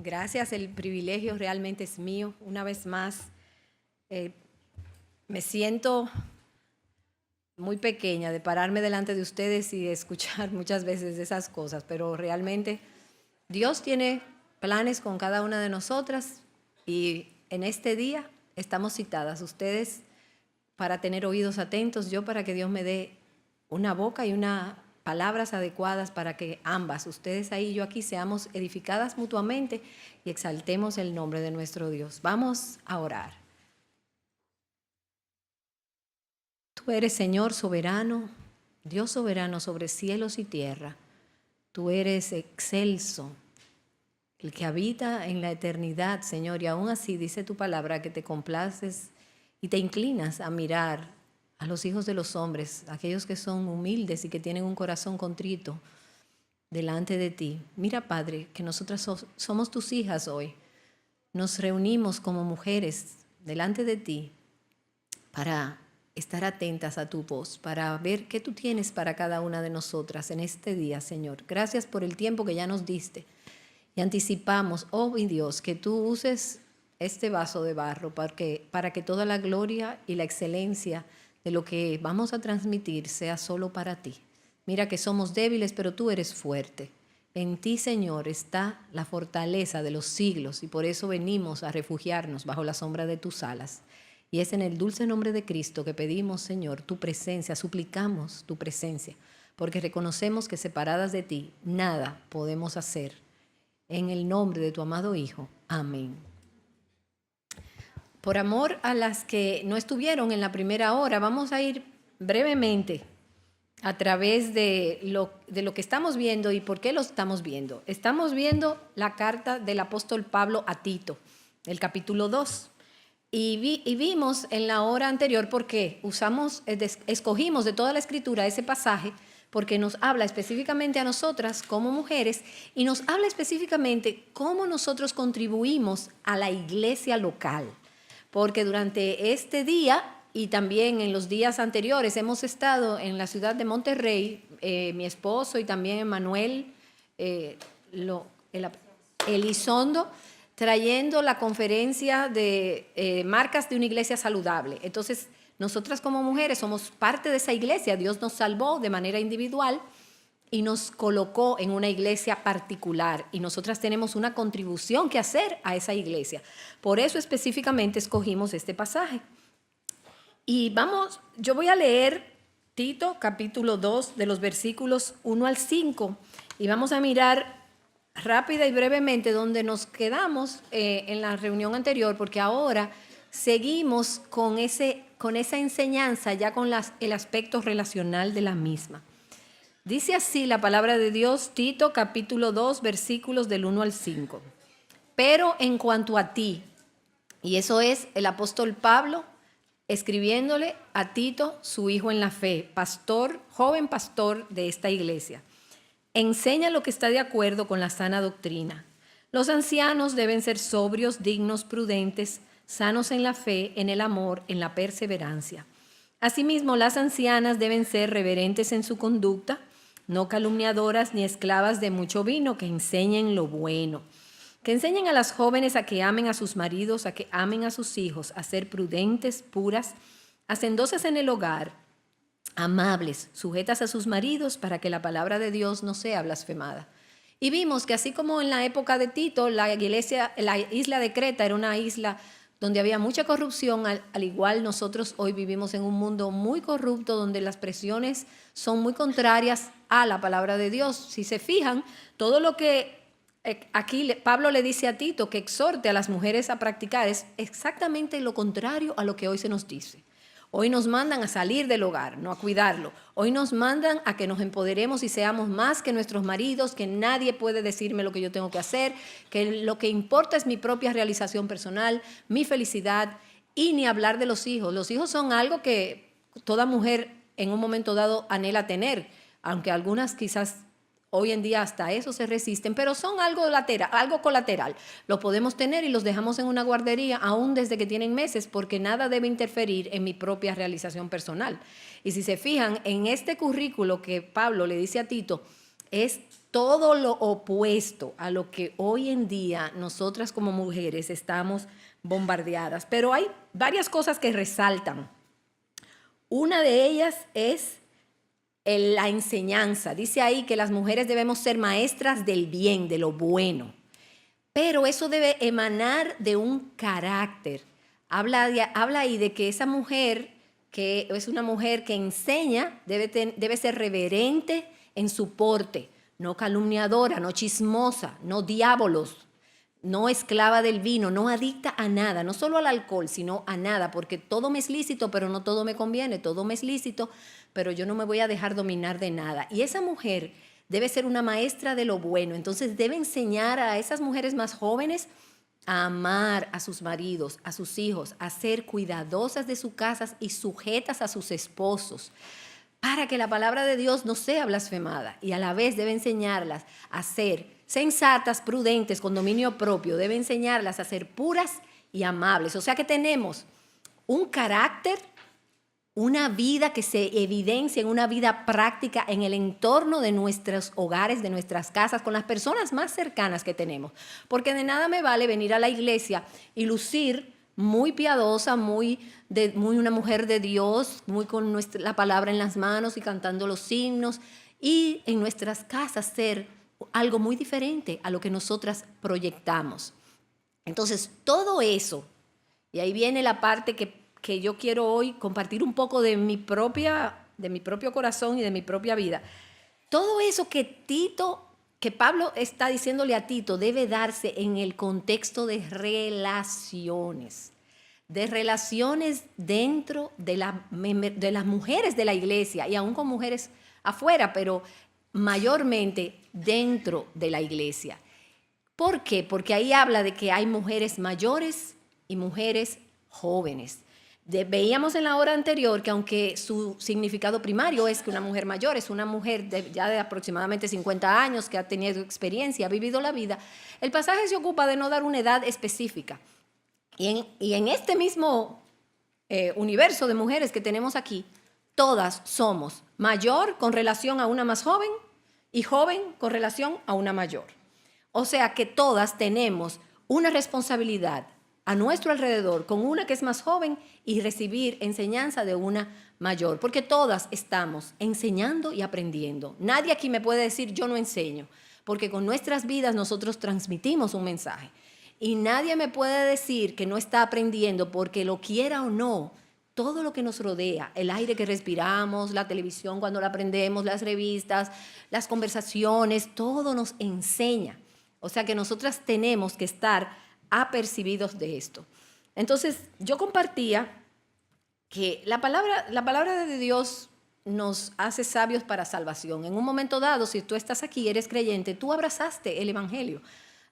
Gracias, el privilegio realmente es mío. Una vez más, me siento muy pequeña de pararme delante de ustedes y de escuchar muchas veces esas cosas, pero realmente Dios tiene planes con cada una de nosotras y en este día estamos citadas, ustedes para tener oídos atentos, yo para que Dios me dé una boca y unas palabras adecuadas para que ambas, ustedes ahí y yo aquí, seamos edificadas mutuamente y exaltemos el nombre de nuestro Dios. Vamos a orar. Tú eres Señor soberano, Dios soberano sobre cielos y tierra. Tú eres excelso, el que habita en la eternidad, Señor, y aún así dice tu palabra que te complaces y te inclinas a mirar a los hijos de los hombres, aquellos que son humildes y que tienen un corazón contrito delante de ti. Mira, Padre, que nosotras somos tus hijas hoy. Nos reunimos como mujeres delante de ti para estar atentas a tu voz, para ver qué tú tienes para cada una de nosotras en este día, Señor. Gracias por el tiempo que ya nos diste. Y anticipamos, oh mi Dios, que tú uses este vaso de barro para que toda la gloria y la excelencia de lo que vamos a transmitir sea solo para ti. Mira que somos débiles, pero tú eres fuerte. En ti, Señor, está la fortaleza de los siglos y por eso venimos a refugiarnos bajo la sombra de tus alas. Y es en el dulce nombre de Cristo que pedimos, Señor, tu presencia, suplicamos tu presencia, porque reconocemos que separadas de ti nada podemos hacer. En el nombre de tu amado Hijo. Amén. Por amor a las que no estuvieron en la primera hora, vamos a ir brevemente a través de lo que estamos viendo y por qué lo estamos viendo. Estamos viendo la carta del apóstol Pablo a Tito, el capítulo 2. Y vimos en la hora anterior por qué escogimos de toda la escritura ese pasaje, porque nos habla específicamente a nosotras como mujeres y nos habla específicamente cómo nosotros contribuimos a la iglesia local. Porque durante este día y también en los días anteriores hemos estado en la ciudad de Monterrey, mi esposo y también Emanuel Elizondo, trayendo la conferencia de marcas de una iglesia saludable. Entonces, nosotras como mujeres somos parte de esa iglesia. Dios nos salvó de manera individual y nos colocó en una iglesia particular. Y nosotras tenemos una contribución que hacer a esa iglesia. Por eso específicamente escogimos este pasaje. Y yo voy a leer Tito capítulo 2 de los versículos 1 al 5 y vamos a mirar rápida y brevemente donde nos quedamos en la reunión anterior, porque ahora seguimos con esa enseñanza ya con el aspecto relacional de la misma. Dice así la palabra de Dios, Tito capítulo 2 versículos del 1 al 5. Pero en cuanto a ti, y eso es el apóstol Pablo escribiéndole a Tito, su hijo en la fe, joven pastor de esta iglesia. Enseña lo que está de acuerdo con la sana doctrina. Los ancianos deben ser sobrios, dignos, prudentes, sanos en la fe, en el amor, en la perseverancia. Asimismo, las ancianas deben ser reverentes en su conducta, no calumniadoras ni esclavas de mucho vino, que enseñen lo bueno. Que enseñen a las jóvenes a que amen a sus maridos, a que amen a sus hijos, a ser prudentes, puras, hacendosas en el hogar, amables, sujetas a sus maridos, para que la palabra de Dios no sea blasfemada. Y vimos que así como en la época de Tito, la isla de Creta era una isla donde había mucha corrupción, al igual nosotros hoy vivimos en un mundo muy corrupto, donde las presiones son muy contrarias a la palabra de Dios. Si se fijan, todo lo que aquí Pablo le dice a Tito que exhorte a las mujeres a practicar es exactamente lo contrario a lo que hoy se nos dice. Hoy nos mandan a salir del hogar, no a cuidarlo. Hoy nos mandan a que nos empoderemos y seamos más que nuestros maridos, que nadie puede decirme lo que yo tengo que hacer, que lo que importa es mi propia realización personal, mi felicidad, y ni hablar de los hijos. Los hijos son algo que toda mujer en un momento dado anhela tener, aunque algunas quizás hoy en día hasta eso se resisten, pero son algo colateral. Lo podemos tener y los dejamos en una guardería aún desde que tienen meses, porque nada debe interferir en mi propia realización personal. Y si se fijan, en este currículo que Pablo le dice a Tito, es todo lo opuesto a lo que hoy en día nosotras como mujeres estamos bombardeadas. Pero hay varias cosas que resaltan. Una de ellas es la enseñanza. Dice ahí que las mujeres debemos ser maestras del bien, de lo bueno. Pero eso debe emanar de un carácter. Habla ahí de que esa mujer, que es una mujer que enseña, debe ser reverente en su porte, no calumniadora, no chismosa, no diabolos, no esclava del vino, no adicta a nada, no solo al alcohol, sino a nada, porque todo me es lícito, pero no todo me conviene, todo me es lícito, pero yo no me voy a dejar dominar de nada. Y esa mujer debe ser una maestra de lo bueno, entonces debe enseñar a esas mujeres más jóvenes a amar a sus maridos, a sus hijos, a ser cuidadosas de sus casas y sujetas a sus esposos, para que la palabra de Dios no sea blasfemada, y a la vez debe enseñarlas a ser sensatas, prudentes, con dominio propio, debe enseñarlas a ser puras y amables. O sea que tenemos un carácter, una vida que se evidencia en una vida práctica en el entorno de nuestros hogares, de nuestras casas, con las personas más cercanas que tenemos. Porque de nada me vale venir a la iglesia y lucir muy piadosa, muy una mujer de Dios, muy con la palabra en las manos y cantando los himnos, y en nuestras casas ser algo muy diferente a lo que nosotras proyectamos. Entonces, todo eso, y ahí viene la parte que yo quiero hoy compartir un poco de mi propio corazón y de mi propia vida. Todo eso que Pablo está diciéndole a Tito, debe darse en el contexto de relaciones dentro de las mujeres de la iglesia, y aún con mujeres afuera, pero mayormente dentro de la iglesia. ¿Por qué? Porque ahí habla de que hay mujeres mayores y mujeres jóvenes. Veíamos en la hora anterior que aunque su significado primario es que una mujer mayor es una mujer ya de aproximadamente 50 años que ha tenido experiencia, ha vivido la vida, el pasaje se ocupa de no dar una edad específica. Y en este mismo universo de mujeres que tenemos aquí, todas somos mayor con relación a una más joven y joven con relación a una mayor. O sea que todas tenemos una responsabilidad a nuestro alrededor con una que es más joven y recibir enseñanza de una mayor, porque todas estamos enseñando y aprendiendo. Nadie aquí me puede decir yo no enseño, porque con nuestras vidas nosotros transmitimos un mensaje. Y nadie me puede decir que no está aprendiendo, porque lo quiera o no, todo lo que nos rodea, el aire que respiramos, la televisión cuando la prendemos, las revistas, las conversaciones, todo nos enseña. O sea que nosotras tenemos que estar apercibidos de esto. Entonces, yo compartía que la palabra de Dios nos hace sabios para salvación. En un momento dado, si tú estás aquí, eres creyente, tú abrazaste el evangelio,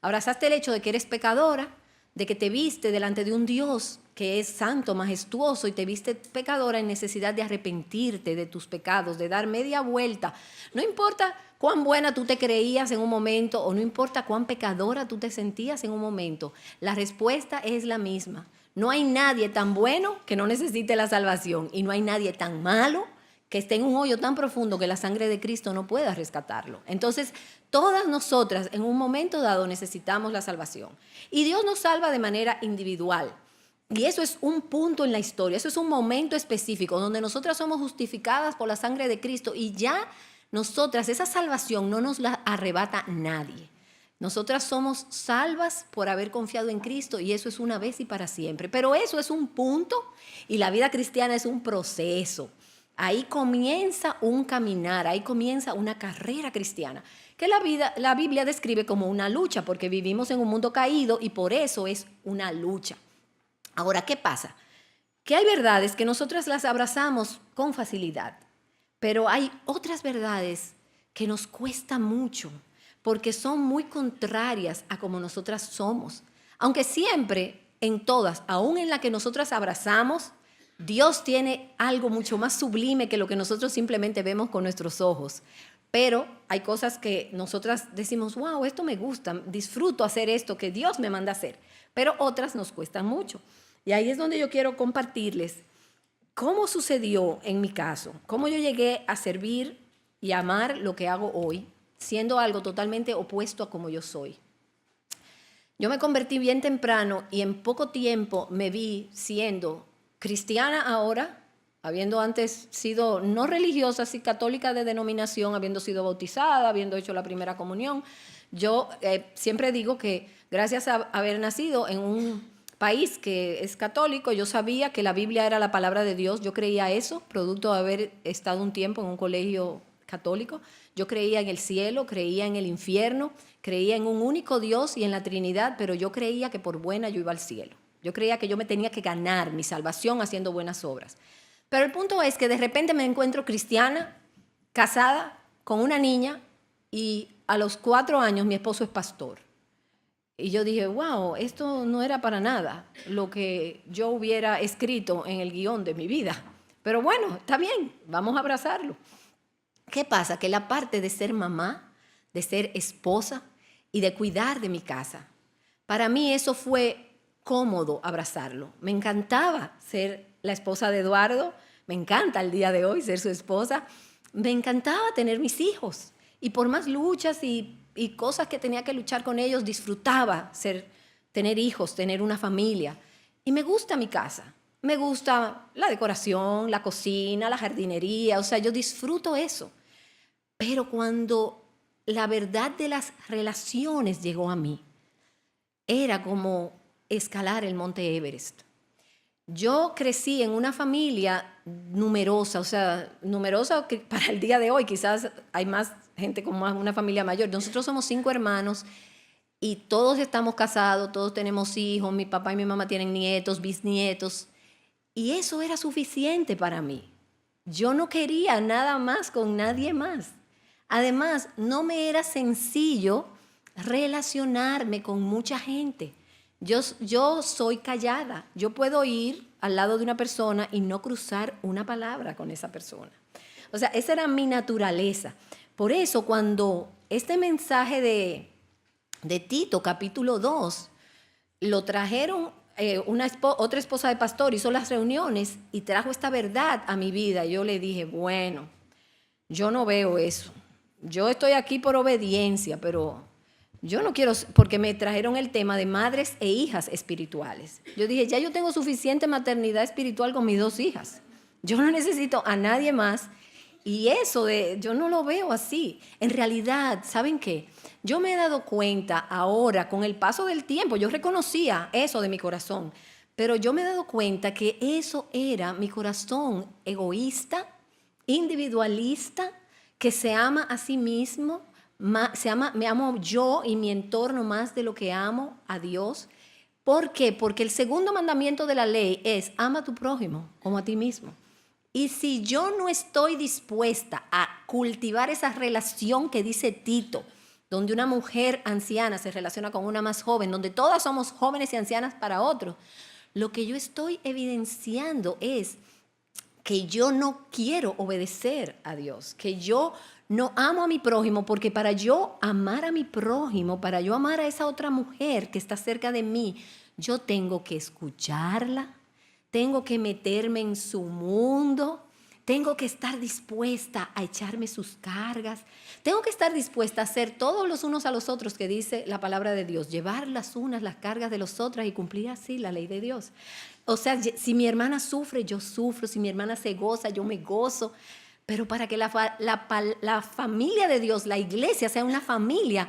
abrazaste el hecho de que eres pecadora, de que te viste delante de un Dios que es santo, majestuoso, y te viste pecadora en necesidad de arrepentirte de tus pecados, de dar media vuelta. No importa cuán buena tú te creías en un momento, o no importa cuán pecadora tú te sentías en un momento, la respuesta es la misma. No hay nadie tan bueno que no necesite la salvación, y no hay nadie tan malo que esté en un hoyo tan profundo que la sangre de Cristo no pueda rescatarlo. Entonces, todas nosotras en un momento dado necesitamos la salvación. Y Dios nos salva de manera individual. Y eso es un punto en la historia, eso es un momento específico donde nosotras somos justificadas por la sangre de Cristo, y ya nosotras, esa salvación no nos la arrebata nadie. Nosotras somos salvas por haber confiado en Cristo, y eso es una vez y para siempre. Pero eso es un punto, y la vida cristiana es un proceso. Ahí comienza un caminar, ahí comienza una carrera cristiana, que la Biblia describe como una lucha, porque vivimos en un mundo caído y por eso es una lucha. Ahora, ¿qué pasa? Que hay verdades que nosotras las abrazamos con facilidad, pero hay otras verdades que nos cuesta mucho, porque son muy contrarias a como nosotras somos. Aunque siempre, en todas, aún en la que nosotras abrazamos, Dios tiene algo mucho más sublime que lo que nosotros simplemente vemos con nuestros ojos. Pero hay cosas que nosotras decimos, wow, esto me gusta, disfruto hacer esto que Dios me manda hacer. Pero otras nos cuestan mucho. Y ahí es donde yo quiero compartirles cómo sucedió en mi caso, cómo yo llegué a servir y amar lo que hago hoy, siendo algo totalmente opuesto a como yo soy. Yo me convertí bien temprano y en poco tiempo me vi siendo cristiana ahora, habiendo antes sido no religiosa, sí católica de denominación, habiendo sido bautizada, habiendo hecho la primera comunión. Yo siempre digo que gracias a haber nacido en un país que es católico, yo sabía que la Biblia era la palabra de Dios, yo creía eso, producto de haber estado un tiempo en un colegio católico. Yo creía en el cielo, creía en el infierno, creía en un único Dios y en la Trinidad, pero yo creía que por buena yo iba al cielo. Yo creía que yo me tenía que ganar mi salvación haciendo buenas obras. Pero el punto es que de repente me encuentro cristiana, casada, con una niña, y a los 4 años mi esposo es pastor. Y yo dije, wow, esto no era para nada lo que yo hubiera escrito en el guión de mi vida. Pero bueno, está bien, vamos a abrazarlo. ¿Qué pasa? Que la parte de ser mamá, de ser esposa y de cuidar de mi casa, para mí eso fue cómodo abrazarlo. Me encantaba ser la esposa de Eduardo, me encanta el día de hoy ser su esposa, me encantaba tener mis hijos y por más luchas y cosas que tenía que luchar con ellos, disfrutaba tener hijos, tener una familia. Y me gusta mi casa, me gusta la decoración, la cocina, la jardinería, o sea, yo disfruto eso. Pero cuando la verdad de las relaciones llegó a mí, era como escalar el monte Everest. Yo crecí en una familia numerosa, o sea, numerosa que para el día de hoy quizás hay más gente con una familia mayor. Nosotros somos 5 hermanos y todos estamos casados, todos tenemos hijos, mi papá y mi mamá tienen nietos, bisnietos, y eso era suficiente para mí. Yo no quería nada más con nadie más. Además, no me era sencillo relacionarme con mucha gente. Yo soy callada. Yo puedo ir al lado de una persona y no cruzar una palabra con esa persona. O sea, esa era mi naturaleza. Por eso, cuando este mensaje de Tito, capítulo 2, lo trajeron otra esposa de pastor, hizo las reuniones y trajo esta verdad a mi vida. Yo le dije, bueno, yo no veo eso. Yo estoy aquí por obediencia, pero yo no quiero, porque me trajeron el tema de madres e hijas espirituales. Yo dije, ya yo tengo suficiente maternidad espiritual con mis 2 hijas. Yo no necesito a nadie más. Y eso yo no lo veo así. En realidad, ¿saben qué? Yo me he dado cuenta ahora, con el paso del tiempo, yo reconocía eso de mi corazón, pero yo me he dado cuenta que eso era mi corazón egoísta, individualista, que se ama a sí mismo, me amo yo y mi entorno más de lo que amo a Dios. ¿Por qué? Porque el segundo mandamiento de la ley es ama a tu prójimo como a ti mismo. Y si yo no estoy dispuesta a cultivar esa relación que dice Tito, donde una mujer anciana se relaciona con una más joven, donde todas somos jóvenes y ancianas para otros, lo que yo estoy evidenciando es que yo no quiero obedecer a Dios, que yo no amo a mi prójimo, porque para yo amar a mi prójimo, para yo amar a esa otra mujer que está cerca de mí, yo tengo que escucharla, tengo que meterme en su mundo, tengo que estar dispuesta a echarme sus cargas, tengo que estar dispuesta a hacer todos los unos a los otros que dice la palabra de Dios, llevar las unas las cargas de los otros y cumplir así la ley de Dios. O sea, si mi hermana sufre, yo sufro, si mi hermana se goza, yo me gozo, pero para que la familia de Dios, la iglesia sea una familia,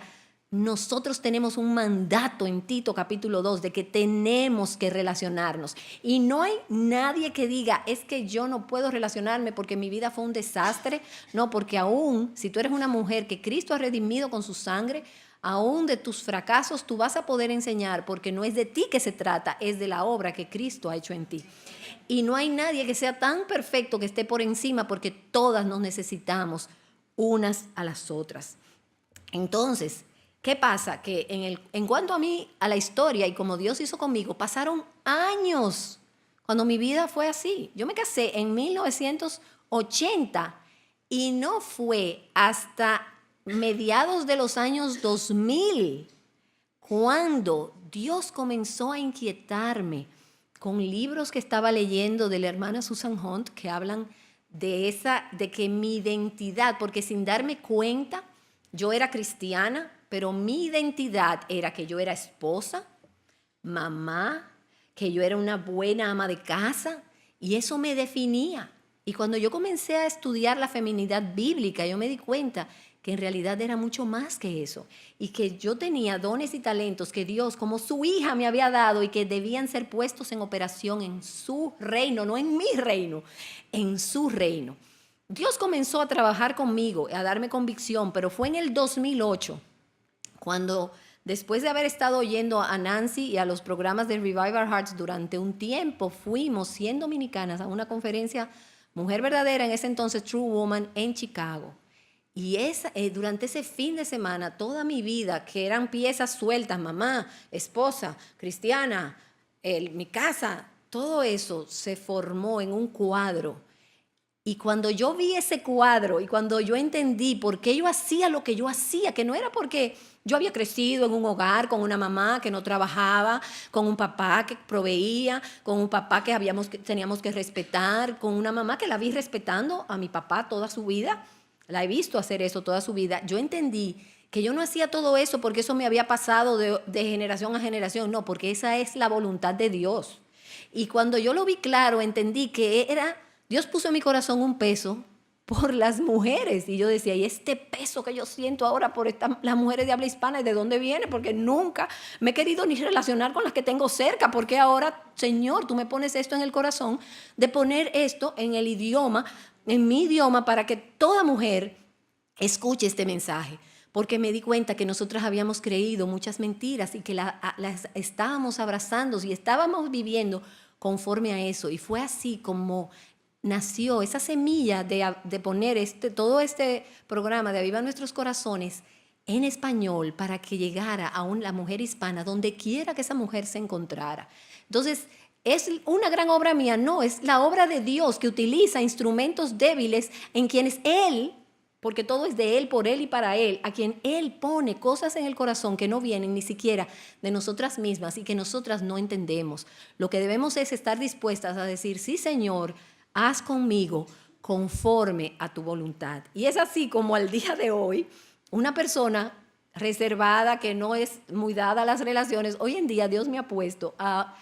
nosotros tenemos un mandato en Tito capítulo 2 de que tenemos que relacionarnos. Y no hay nadie que diga, es que yo no puedo relacionarme porque mi vida fue un desastre. No, porque aún si tú eres una mujer que Cristo ha redimido con su sangre, aún de tus fracasos tú vas a poder enseñar, porque no es de ti que se trata, es de la obra que Cristo ha hecho en ti. Y no hay nadie que sea tan perfecto que esté por encima, porque todas nos necesitamos unas a las otras. Entonces, ¿qué pasa? Que en cuanto a mí, a la historia y como Dios hizo conmigo, pasaron años cuando mi vida fue así. Yo me casé en 1980 y no fue hasta mediados de los años 2000 cuando Dios comenzó a inquietarme con libros que estaba leyendo de la hermana Susan Hunt que hablan de que mi identidad, porque sin darme cuenta, Yo era cristiana, pero mi identidad era que yo era esposa, mamá, que yo era una buena ama de casa, y eso me definía. Y cuando yo comencé a estudiar la feminidad bíblica, yo me di cuenta que en realidad era mucho más que eso, y que yo tenía dones y talentos que Dios, como su hija, me había dado y que debían ser puestos en operación en su reino, no en mi reino, en su reino. Dios comenzó a trabajar conmigo, a darme convicción, pero fue en el 2008 cuando, después de haber estado oyendo a Nancy y a los programas de Revive Our Hearts durante un tiempo, fuimos 100 dominicanas a una conferencia Mujer Verdadera, en ese entonces True Woman, en Chicago. Y durante ese fin de semana, toda mi vida, que eran piezas sueltas, mamá, esposa, cristiana, mi casa, todo eso se formó en un cuadro. Y cuando yo vi ese cuadro y cuando yo entendí por qué yo hacía lo que yo hacía, que no era porque yo había crecido en un hogar con una mamá que no trabajaba, con un papá que proveía, con un papá que teníamos que respetar, con una mamá que la vi respetando a mi papá toda su vida, la he visto hacer eso toda su vida. Yo entendí que yo no hacía todo eso porque eso me había pasado de generación a generación, no, porque esa es la voluntad de Dios. Y cuando yo lo vi claro, entendí que Dios puso en mi corazón un peso por las mujeres. Y yo decía, ¿y este peso que yo siento ahora por las mujeres de habla hispana, ¿y de dónde viene? Porque nunca me he querido ni relacionar con las que tengo cerca. Porque ahora, Señor, tú me pones esto en el corazón, de poner esto en el idioma, en mi idioma, para que toda mujer escuche este mensaje. Porque me di cuenta que nosotras habíamos creído muchas mentiras y que las estábamos abrazando y estábamos viviendo conforme a eso. Y fue así como nació esa semilla de poner todo este programa de Aviva Nuestros Corazones en español para que llegara a la mujer hispana, donde quiera que esa mujer se encontrara. Entonces, ¿es una gran obra mía? No, es la obra de Dios que utiliza instrumentos débiles en quienes Él, porque todo es de Él, por Él y para Él, a quien Él pone cosas en el corazón que no vienen ni siquiera de nosotras mismas y que nosotras no entendemos. Lo que debemos es estar dispuestas a decir, sí, Señor, haz conmigo conforme a tu voluntad. Y es así como al día de hoy, una persona reservada que no es muy dada a las relaciones, hoy en día Dios me ha puesto a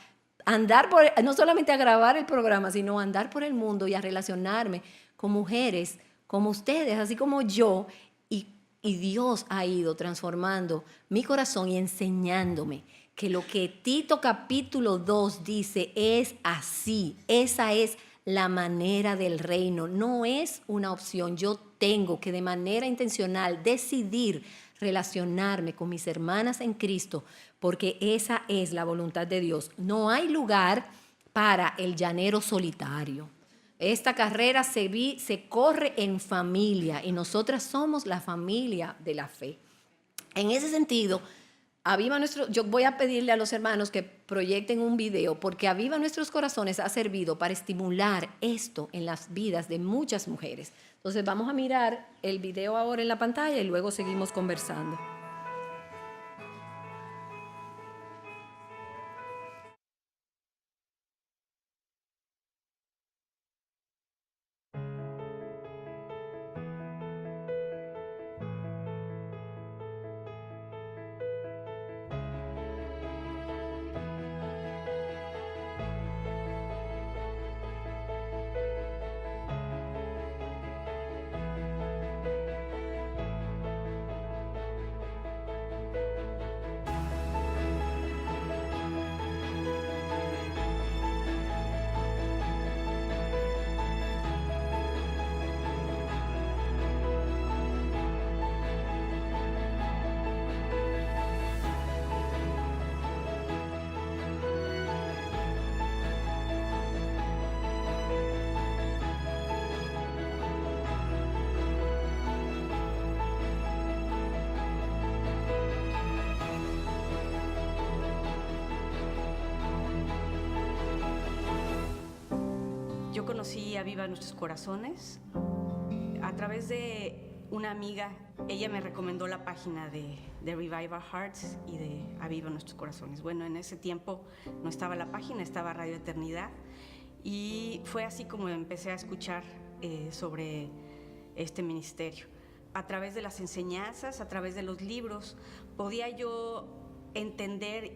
andar no solamente a grabar el programa, sino a andar por el mundo y a relacionarme con mujeres como ustedes, así como yo, y Dios ha ido transformando mi corazón y enseñándome que lo que Tito capítulo 2 dice es así, esa es la manera del reino, no es una opción. Yo tengo que de manera intencional decidir relacionarme con mis hermanas en Cristo, porque esa es la voluntad de Dios. No hay lugar para el llanero solitario. Esta carrera se corre en familia y nosotras somos la familia de la fe. En ese sentido, yo voy a pedirle a los hermanos que proyecten un video, porque Aviva Nuestros Corazones ha servido para estimular esto en las vidas de muchas mujeres. Entonces vamos a mirar el video ahora en la pantalla y luego seguimos conversando. Yo conocí a Aviva Nuestros Corazones a través de una amiga. Ella me recomendó la página de Revive Our Hearts y de Aviva Nuestros Corazones. Bueno, en ese tiempo no estaba la página, estaba Radio Eternidad, y fue así como empecé a escuchar sobre este ministerio. a través de las enseñanzas, a través de los libros, podía yo entender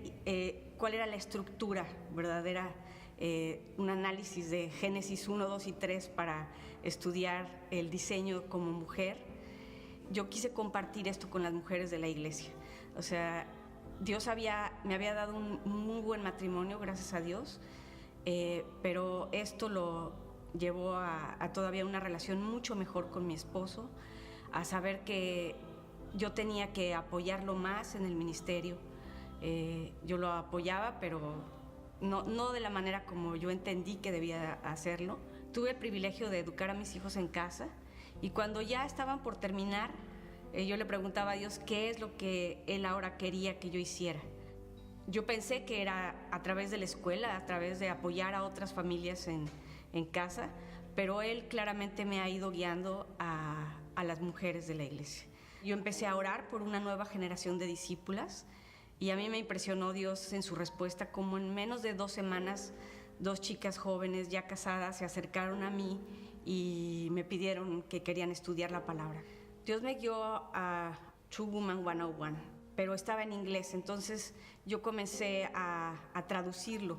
cuál era la estructura verdadera, un análisis de Génesis 1, 2 y 3 para estudiar el diseño como mujer. Yo quise compartir esto con las mujeres de la iglesia. O sea, Dios me había dado un muy buen matrimonio, gracias a Dios, pero esto lo llevó a todavía una relación mucho mejor con mi esposo, a saber que yo tenía que apoyarlo más en el ministerio. Yo lo apoyaba, pero no de la manera como yo entendí que debía hacerlo. Tuve el privilegio de educar a mis hijos en casa, y cuando ya estaban por terminar, yo le preguntaba a Dios qué es lo que Él ahora quería que yo hiciera. Yo pensé que era a través de la escuela, a través de apoyar a otras familias en casa, pero Él claramente me ha ido guiando a las mujeres de la iglesia. Yo empecé a orar por una nueva generación de discípulas, y a mí me impresionó Dios en su respuesta, como en menos de 2 semanas, 2 chicas jóvenes ya casadas se acercaron a mí y me pidieron que querían estudiar la palabra. Dios me guió a True Woman 101, pero estaba en inglés, entonces yo comencé a traducirlo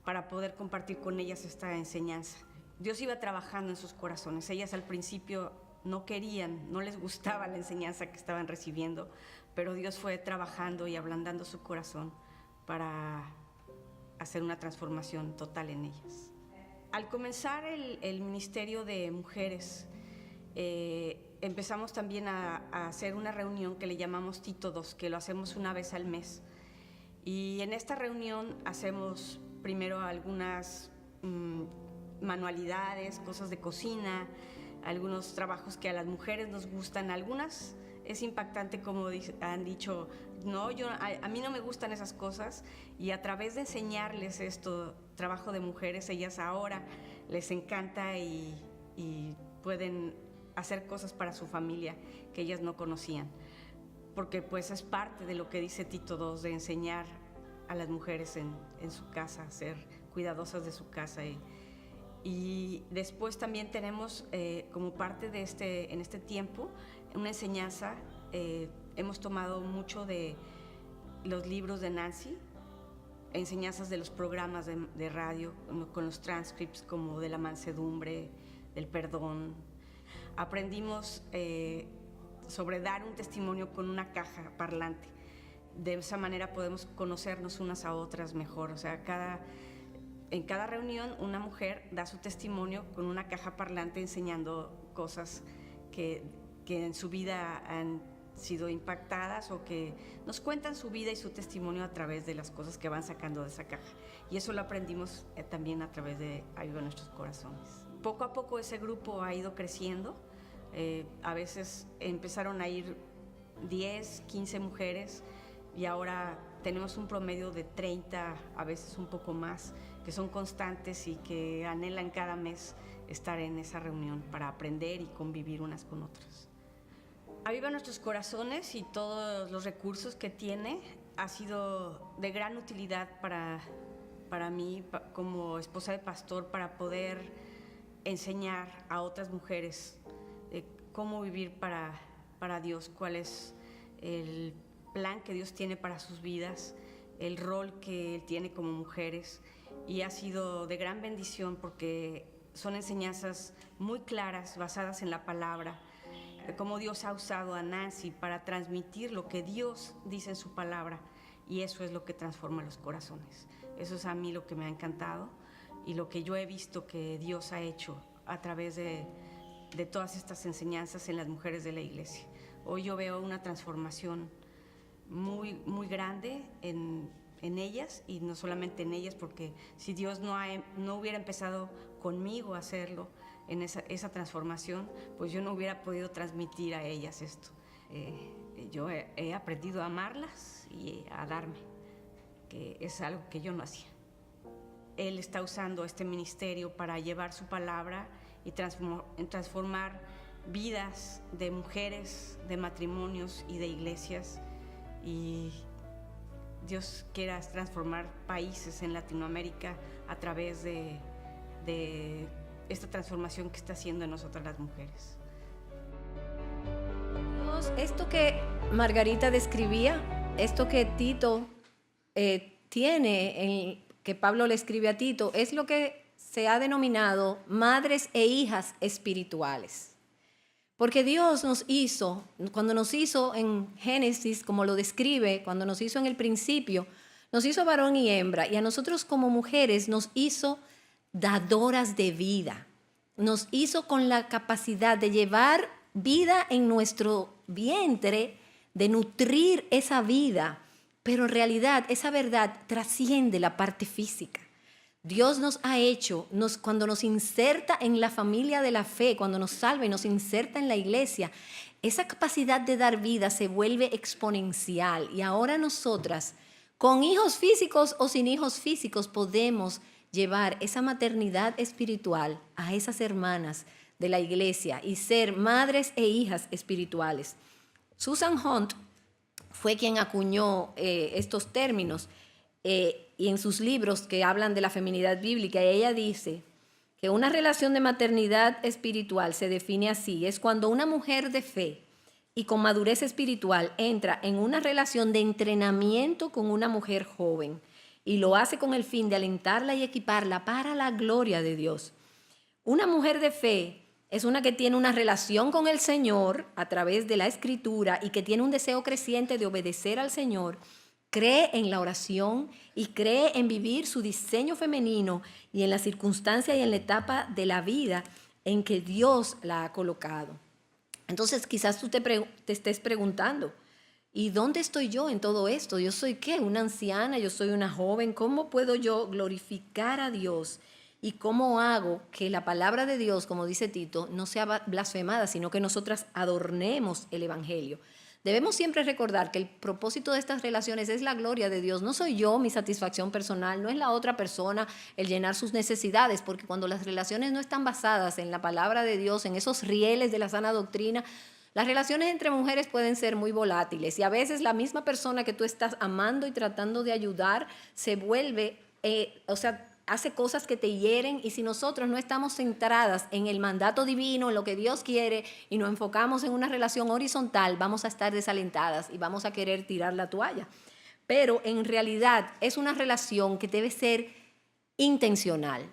para poder compartir con ellas esta enseñanza. Dios iba trabajando en sus corazones. Ellas al principio no querían, no les gustaba la enseñanza que estaban recibiendo, pero Dios fue trabajando y ablandando su corazón para hacer una transformación total en ellas. Al comenzar el ministerio de mujeres, empezamos también a hacer una reunión que le llamamos Tito II, que lo hacemos una vez al mes. Y en esta reunión hacemos primero algunas manualidades, cosas de cocina, algunos trabajos que a las mujeres nos gustan. Algunas es impactante, como han dicho, no, a mí no me gustan esas cosas, y a través de enseñarles esto, trabajo de mujeres, ellas ahora les encanta y pueden hacer cosas para su familia que ellas no conocían, porque pues es parte de lo que dice Tito II, de enseñar a las mujeres en su casa, a ser cuidadosas de su casa. Y después también tenemos como parte de en este tiempo una enseñanza. Hemos tomado mucho de los libros de Nancy, enseñanzas de los programas de radio, con los transcripts como de la mansedumbre, del perdón. Aprendimos sobre dar un testimonio con una caja parlante. De esa manera podemos conocernos unas a otras mejor. O sea, en cada reunión una mujer da su testimonio con una caja parlante, enseñando cosas que en su vida han sido impactadas, o que nos cuentan su vida y su testimonio a través de las cosas que van sacando de esa caja. Y eso lo aprendimos también a través de Aviva Nuestros Corazones. Poco a poco ese grupo ha ido creciendo. A veces empezaron a ir 10, 15 mujeres, y ahora tenemos un promedio de 30, a veces un poco más, que son constantes y que anhelan cada mes estar en esa reunión para aprender y convivir unas con otras. Aviva Nuestros Corazones y todos los recursos que tiene ha sido de gran utilidad para mí como esposa de pastor, para poder enseñar a otras mujeres cómo vivir para Dios, cuál es el plan que Dios tiene para sus vidas, el rol que Él tiene como mujeres. Y ha sido de gran bendición porque son enseñanzas muy claras, basadas en la palabra, de cómo Dios ha usado a Nancy para transmitir lo que Dios dice en su palabra, y eso es lo que transforma los corazones. Eso es a mí lo que me ha encantado y lo que yo he visto que Dios ha hecho a través de todas estas enseñanzas en las mujeres de la iglesia. Hoy yo veo una transformación muy, muy grande en ellas, y no solamente en ellas, porque si Dios no hubiera empezado conmigo a hacerlo, en esa transformación, pues yo no hubiera podido transmitir a ellas esto. Yo he aprendido a amarlas y a darme, que es algo que yo no hacía. Él está usando este ministerio para llevar su palabra y transformar vidas de mujeres, de matrimonios y de iglesias. Y Dios quiera transformar países en Latinoamérica a través de esta transformación que está haciendo en nosotras las mujeres. Hermanos, esto que Margarita describía, esto que Tito que Pablo le escribe a Tito, es lo que se ha denominado madres e hijas espirituales. Porque Dios nos hizo, cuando nos hizo en Génesis, como lo describe, cuando nos hizo en el principio, nos hizo varón y hembra, y a nosotros como mujeres nos hizo dadoras de vida. Nos hizo con la capacidad de llevar vida en nuestro vientre, de nutrir esa vida, pero en realidad esa verdad trasciende la parte física. Dios nos ha hecho, cuando nos inserta en la familia de la fe, cuando nos salva y nos inserta en la iglesia, esa capacidad de dar vida se vuelve exponencial. Y ahora nosotras, con hijos físicos o sin hijos físicos, podemos llevar esa maternidad espiritual a esas hermanas de la iglesia y ser madres e hijas espirituales. Susan Hunt fue quien acuñó estos términos y en sus libros que hablan de la feminidad bíblica, ella dice que una relación de maternidad espiritual se define así: es cuando una mujer de fe y con madurez espiritual entra en una relación de entrenamiento con una mujer joven y lo hace con el fin de alentarla y equiparla para la gloria de Dios. Una mujer de fe es una que tiene una relación con el Señor a través de la Escritura y que tiene un deseo creciente de obedecer al Señor, cree en la oración y cree en vivir su diseño femenino y en la circunstancia y en la etapa de la vida en que Dios la ha colocado. Entonces quizás tú te estés preguntando, ¿y dónde estoy yo en todo esto? ¿Yo soy qué? ¿Una anciana? ¿Yo soy una joven? ¿Cómo puedo yo glorificar a Dios? ¿Y cómo hago que la palabra de Dios, como dice Tito, no sea blasfemada, sino que nosotras adornemos el Evangelio? Debemos siempre recordar que el propósito de estas relaciones es la gloria de Dios. No soy yo, mi satisfacción personal, no es la otra persona el llenar sus necesidades, porque cuando las relaciones no están basadas en la palabra de Dios, en esos rieles de la sana doctrina, las relaciones entre mujeres pueden ser muy volátiles y a veces la misma persona que tú estás amando y tratando de ayudar se vuelve, hace cosas que te hieren, y si nosotros no estamos centradas en el mandato divino, en lo que Dios quiere, y nos enfocamos en una relación horizontal, vamos a estar desalentadas y vamos a querer tirar la toalla. Pero en realidad es una relación que debe ser intencional.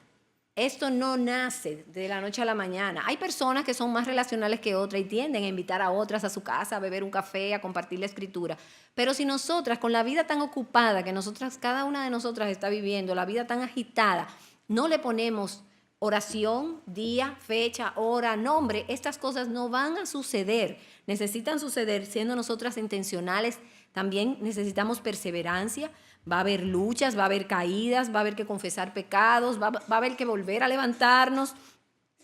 Esto no nace de la noche a la mañana. Hay personas que son más relacionales que otras y tienden a invitar a otras a su casa, a beber un café, a compartir la escritura. Pero si nosotras, con la vida tan ocupada que nosotras, cada una de nosotras está viviendo, la vida tan agitada, no le ponemos oración, día, fecha, hora, nombre, estas cosas no van a suceder. Necesitan suceder siendo nosotras intencionales. También necesitamos perseverancia. Va a haber luchas, va a haber caídas, va a haber que confesar pecados, va a haber que volver a levantarnos,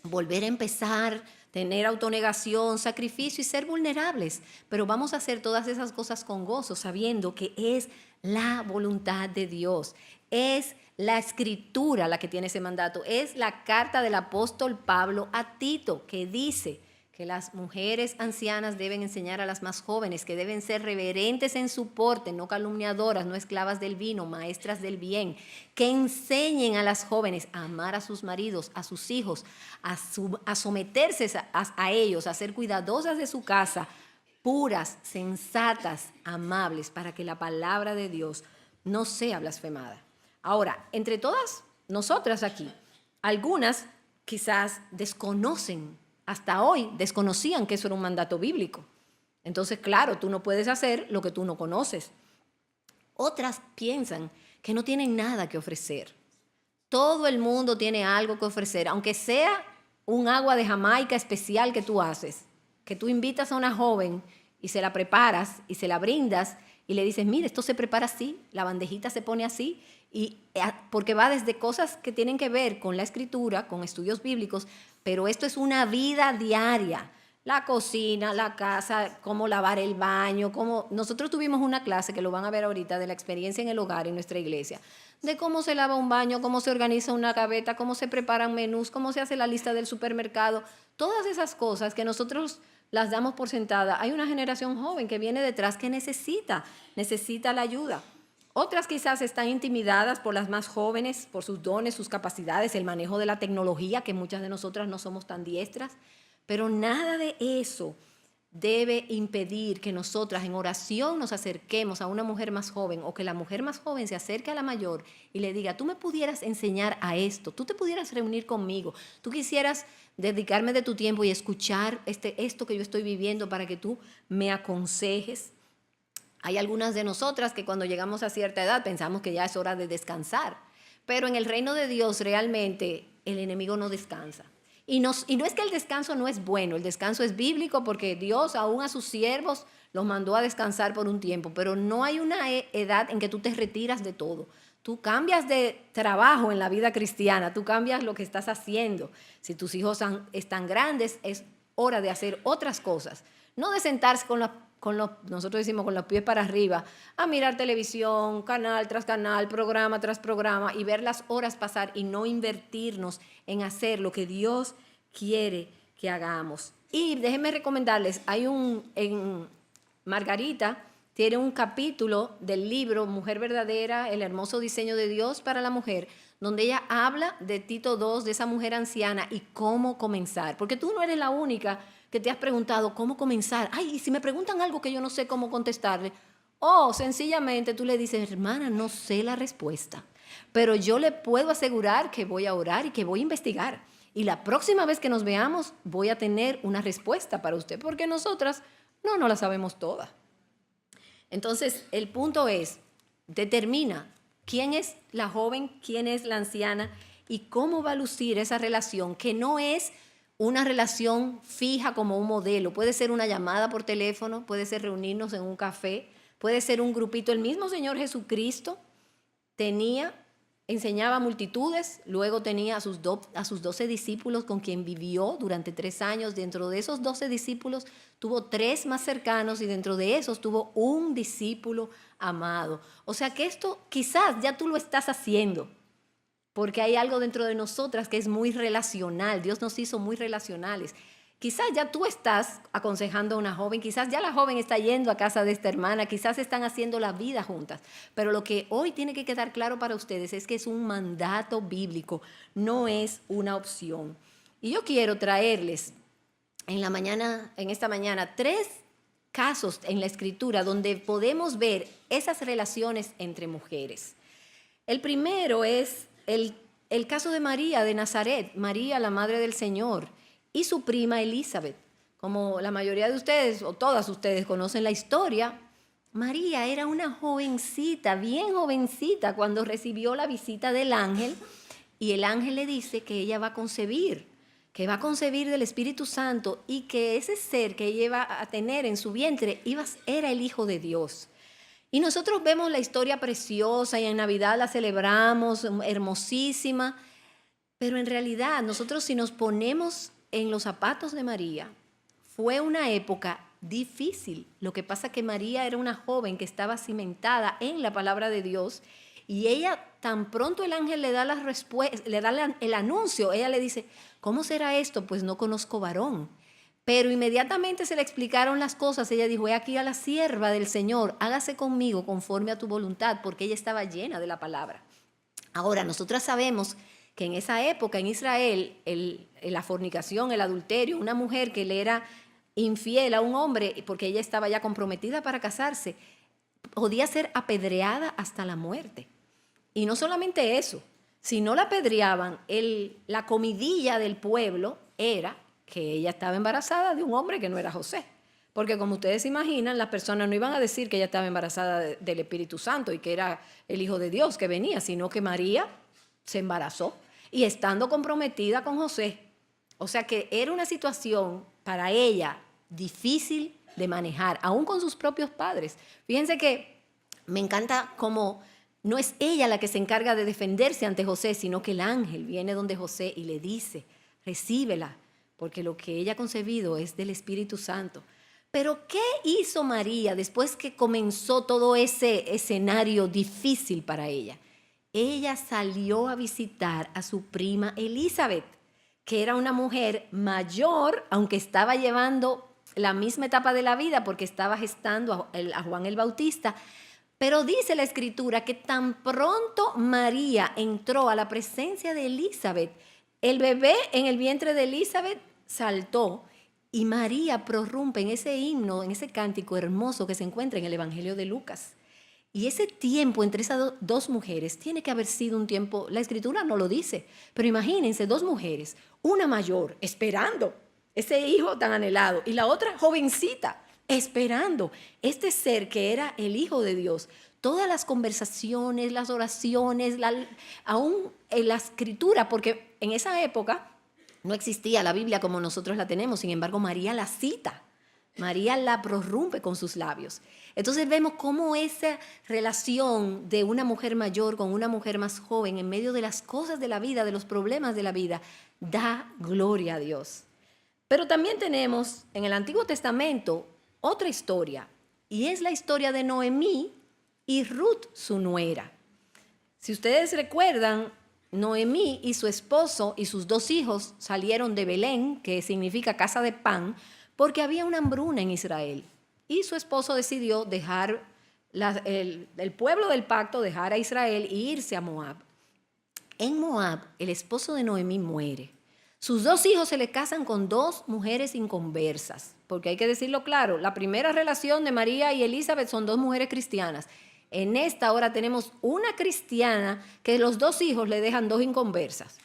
volver a empezar, tener autonegación, sacrificio y ser vulnerables. Pero vamos a hacer todas esas cosas con gozo, sabiendo que es la voluntad de Dios. Es la Escritura la que tiene ese mandato. Es la carta del apóstol Pablo a Tito, que dice que las mujeres ancianas deben enseñar a las más jóvenes, que deben ser reverentes en su porte, no calumniadoras, no esclavas del vino, maestras del bien, que enseñen a las jóvenes a amar a sus maridos, a sus hijos, a someterse a ellos, a ser cuidadosas de su casa, puras, sensatas, amables, para que la palabra de Dios no sea blasfemada. Ahora, entre todas nosotras aquí, algunas quizás desconocen, hasta hoy desconocían que eso era un mandato bíblico. Entonces, claro, tú no puedes hacer lo que tú no conoces. Otras piensan que no tienen nada que ofrecer. Todo el mundo tiene algo que ofrecer, aunque sea un agua de Jamaica especial que tú haces, que tú invitas a una joven y se la preparas y se la brindas y le dices, mire, esto se prepara así, la bandejita se pone así, y porque va desde cosas que tienen que ver con la escritura, con estudios bíblicos, pero esto es una vida diaria. La cocina, la casa, cómo lavar el baño, nosotros tuvimos una clase que lo van a ver ahorita de la experiencia en el hogar en nuestra iglesia, de cómo se lava un baño, cómo se organiza una gaveta, cómo se preparan menús, cómo se hace la lista del supermercado, todas esas cosas que nosotros las damos por sentada. Hay una generación joven que viene detrás que necesita la ayuda. Otras quizás están intimidadas por las más jóvenes, por sus dones, sus capacidades, el manejo de la tecnología, que muchas de nosotras no somos tan diestras, pero nada de eso debe impedir que nosotras en oración nos acerquemos a una mujer más joven o que la mujer más joven se acerque a la mayor y le diga, tú me pudieras enseñar a esto, tú te pudieras reunir conmigo, tú quisieras dedicarme de tu tiempo y escuchar esto que yo estoy viviendo para que tú me aconsejes. Hay algunas de nosotras que cuando llegamos a cierta edad pensamos que ya es hora de descansar, pero en el reino de Dios realmente el enemigo no descansa. Y no es que el descanso no es bueno, el descanso es bíblico porque Dios aún a sus siervos los mandó a descansar por un tiempo, pero no hay una edad en que tú te retiras de todo. Tú cambias de trabajo en la vida cristiana, tú cambias lo que estás haciendo. Si tus hijos están grandes, es hora de hacer otras cosas. No de sentarse nosotros decimos con los pies para arriba, a mirar televisión, canal tras canal, programa tras programa y ver las horas pasar y no invertirnos en hacer lo que Dios quiere que hagamos. Y déjenme recomendarles, en Margarita tiene un capítulo del libro Mujer Verdadera, el hermoso diseño de Dios para la mujer, donde ella habla de Tito II, de esa mujer anciana y cómo comenzar. Porque tú no eres la única que te has preguntado cómo comenzar. Ay, y si me preguntan algo que yo no sé cómo contestarle. O sencillamente tú le dices, hermana, no sé la respuesta, pero yo le puedo asegurar que voy a orar y que voy a investigar. Y la próxima vez que nos veamos voy a tener una respuesta para usted, porque nosotras no la sabemos toda. Entonces, el punto es, determina quién es la joven, quién es la anciana y cómo va a lucir esa relación, que no es una relación fija como un modelo. Puede ser una llamada por teléfono, puede ser reunirnos en un café, puede ser un grupito. El mismo Señor Jesucristo enseñaba a multitudes, luego tenía a sus 12 discípulos con quien vivió durante 3 años. Dentro de esos 12 discípulos tuvo 3 más cercanos y dentro de esos tuvo un discípulo amado. O sea que esto quizás ya tú lo estás haciendo, porque hay algo dentro de nosotras que es muy relacional. Dios nos hizo muy relacionales. Quizás ya tú estás aconsejando a una joven, quizás ya la joven está yendo a casa de esta hermana, quizás están haciendo la vida juntas. Pero lo que hoy tiene que quedar claro para ustedes es que es un mandato bíblico, no es una opción. Y yo quiero traerles en esta mañana 3 casos en la Escritura donde podemos ver esas relaciones entre mujeres. El primero es el caso de María de Nazaret, María, la madre del Señor, y su prima Elizabeth. Como la mayoría de ustedes, o todas ustedes, conocen la historia, María era una jovencita, bien jovencita, cuando recibió la visita del ángel, y el ángel le dice que ella va a concebir, del Espíritu Santo, y que ese ser que ella iba a tener en su vientre era el Hijo de Dios. Y nosotros vemos la historia preciosa y en Navidad la celebramos, hermosísima, pero en realidad nosotros si nos ponemos en los zapatos de María, fue una época difícil. Lo que pasa es que María era una joven que estaba cimentada en la palabra de Dios y ella, tan pronto el ángel le da el anuncio, ella le dice, ¿cómo será esto? Pues no conozco varón. Pero inmediatamente se le explicaron las cosas. Ella dijo, he aquí a la sierva del Señor, hágase conmigo conforme a tu voluntad, porque ella estaba llena de la palabra. Ahora, nosotras sabemos que en esa época en Israel, la fornicación, el adulterio, una mujer que le era infiel a un hombre porque ella estaba ya comprometida para casarse, podía ser apedreada hasta la muerte. Y no solamente eso, si no la apedreaban, la comidilla del pueblo era que ella estaba embarazada de un hombre que no era José. Porque como ustedes se imaginan, las personas no iban a decir que ella estaba embarazada del Espíritu Santo y que era el Hijo de Dios que venía, sino que María se embarazó y estando comprometida con José. O sea que era una situación para ella difícil de manejar, aún con sus propios padres. Fíjense que me encanta cómo no es ella la que se encarga de defenderse ante José, sino que el ángel viene donde José y le dice, recíbela, porque lo que ella ha concebido es del Espíritu Santo. Pero ¿qué hizo María después que comenzó todo ese escenario difícil para ella? Ella salió a visitar a su prima Elizabeth, que era una mujer mayor, aunque estaba llevando la misma etapa de la vida porque estaba gestando a Juan el Bautista. Pero dice la Escritura que tan pronto María entró a la presencia de Elizabeth, el bebé en el vientre de Elizabeth saltó Y María prorrumpe en ese himno, en ese cántico hermoso que se encuentra en el Evangelio de Lucas. Y ese tiempo entre esas dos mujeres tiene que haber sido un tiempo, la Escritura no lo dice, pero imagínense dos mujeres, una mayor esperando ese hijo tan anhelado y la otra jovencita esperando este ser que era el Hijo de Dios. Todas las conversaciones, las oraciones, aún en la Escritura, porque en esa época no existía la Biblia como nosotros la tenemos, sin embargo María la cita. María la prorrumpe con sus labios. Entonces vemos cómo esa relación de una mujer mayor con una mujer más joven en medio de las cosas de la vida, de los problemas de la vida, da gloria a Dios. Pero también tenemos en el Antiguo Testamento otra historia, y es la historia de Noemí y Ruth, su nuera. Si ustedes recuerdan, Noemí y su esposo y sus 2 hijos salieron de Belén, que significa casa de pan, porque había una hambruna en Israel. Y su esposo decidió dejar el pueblo del pacto, dejar a Israel e irse a Moab. En Moab, el esposo de Noemí muere. Sus 2 hijos se le casan con 2 mujeres inconversas, porque hay que decirlo claro, la primera relación de María y Elizabeth son 2 mujeres cristianas. En esta ahora tenemos una cristiana que los 2 hijos le dejan 2 inconversas.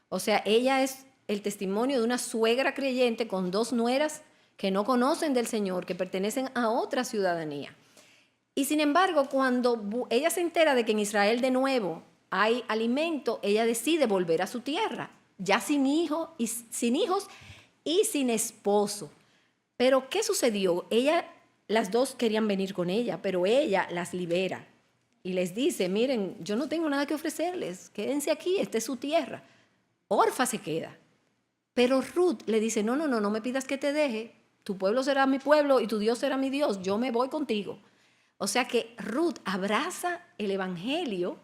O sea, ella es el testimonio de una suegra creyente con 2 nueras que no conocen del Señor, que pertenecen a otra ciudadanía. Y sin embargo, cuando ella se entera de que en Israel de nuevo hay alimento, ella decide volver a su tierra, ya sin hijos y sin esposo. Pero ¿qué sucedió? Las 2 querían venir con ella, pero ella las libera y les dice, miren, yo no tengo nada que ofrecerles, quédense aquí, esta es su tierra. Orfa se queda. Pero Ruth le dice, no me pidas que te deje, tu pueblo será mi pueblo y tu Dios será mi Dios, yo me voy contigo. O sea que Ruth abraza el evangelio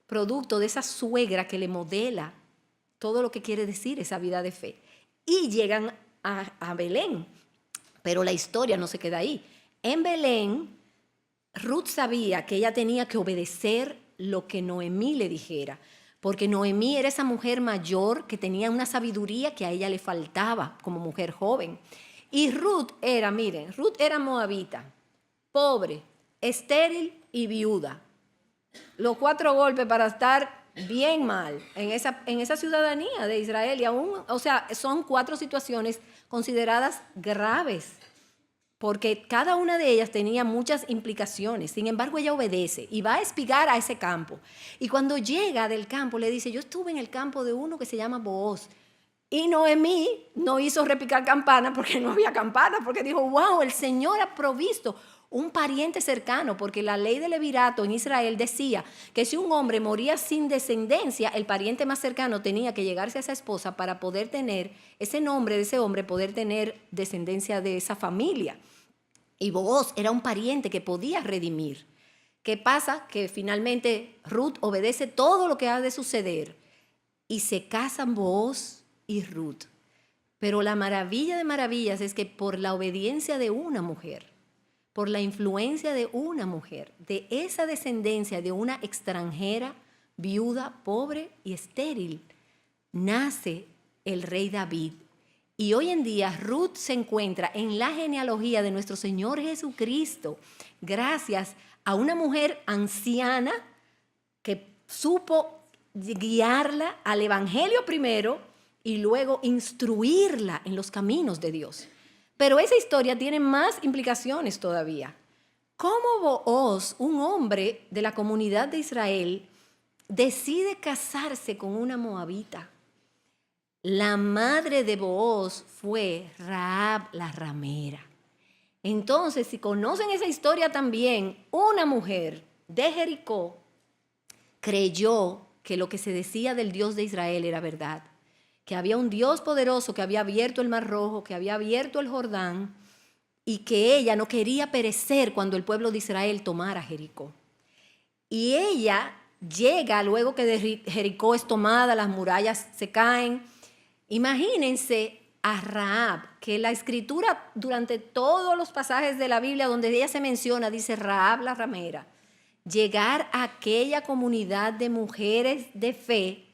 producto de esa suegra que le modela todo lo que quiere decir esa vida de fe. Y llegan a Belén, pero la historia no se queda ahí. En Belén, Ruth sabía que ella tenía que obedecer lo que Noemí le dijera, porque Noemí era esa mujer mayor que tenía una sabiduría que a ella le faltaba como mujer joven. Y Ruth era moabita, pobre, estéril y viuda. Los 4 golpes para estar bien mal en esa ciudadanía de Israel. Y aún, o sea, son 4 situaciones consideradas graves, porque cada una de ellas tenía muchas implicaciones. Sin embargo, ella obedece y va a espigar a ese campo. Y cuando llega del campo, le dice, yo estuve en el campo de uno que se llama Booz. Y Noemí no hizo repicar campana porque no había campana, porque dijo, wow, el Señor ha provisto un pariente cercano, porque la ley del levirato en Israel decía que si un hombre moría sin descendencia, el pariente más cercano tenía que llegarse a esa esposa para poder tener ese nombre de ese hombre, poder tener descendencia de esa familia. Y Booz era un pariente que podía redimir. ¿Qué pasa? Que finalmente Ruth obedece todo lo que ha de suceder y se casan Booz y Ruth. Pero la maravilla de maravillas es que por la obediencia de una mujer, por la influencia de una mujer, de esa descendencia de una extranjera, viuda, pobre y estéril, nace el rey David. Y hoy en día Ruth se encuentra en la genealogía de nuestro Señor Jesucristo, gracias a una mujer anciana que supo guiarla al evangelio primero y luego instruirla en los caminos de Dios. Pero esa historia tiene más implicaciones todavía. ¿Cómo Booz, un hombre de la comunidad de Israel, decide casarse con una moabita? La madre de Booz fue Rahab la ramera. Entonces, si conocen esa historia también, una mujer de Jericó creyó que lo que se decía del Dios de Israel era verdad, que había un Dios poderoso que había abierto el Mar Rojo, que había abierto el Jordán, y que ella no quería perecer cuando el pueblo de Israel tomara Jericó. Y ella llega luego que de Jericó es tomada, las murallas se caen. Imagínense a Rahab, que la escritura durante todos los pasajes de la Biblia donde ella se menciona, dice Rahab la ramera, llegar a aquella comunidad de mujeres de fe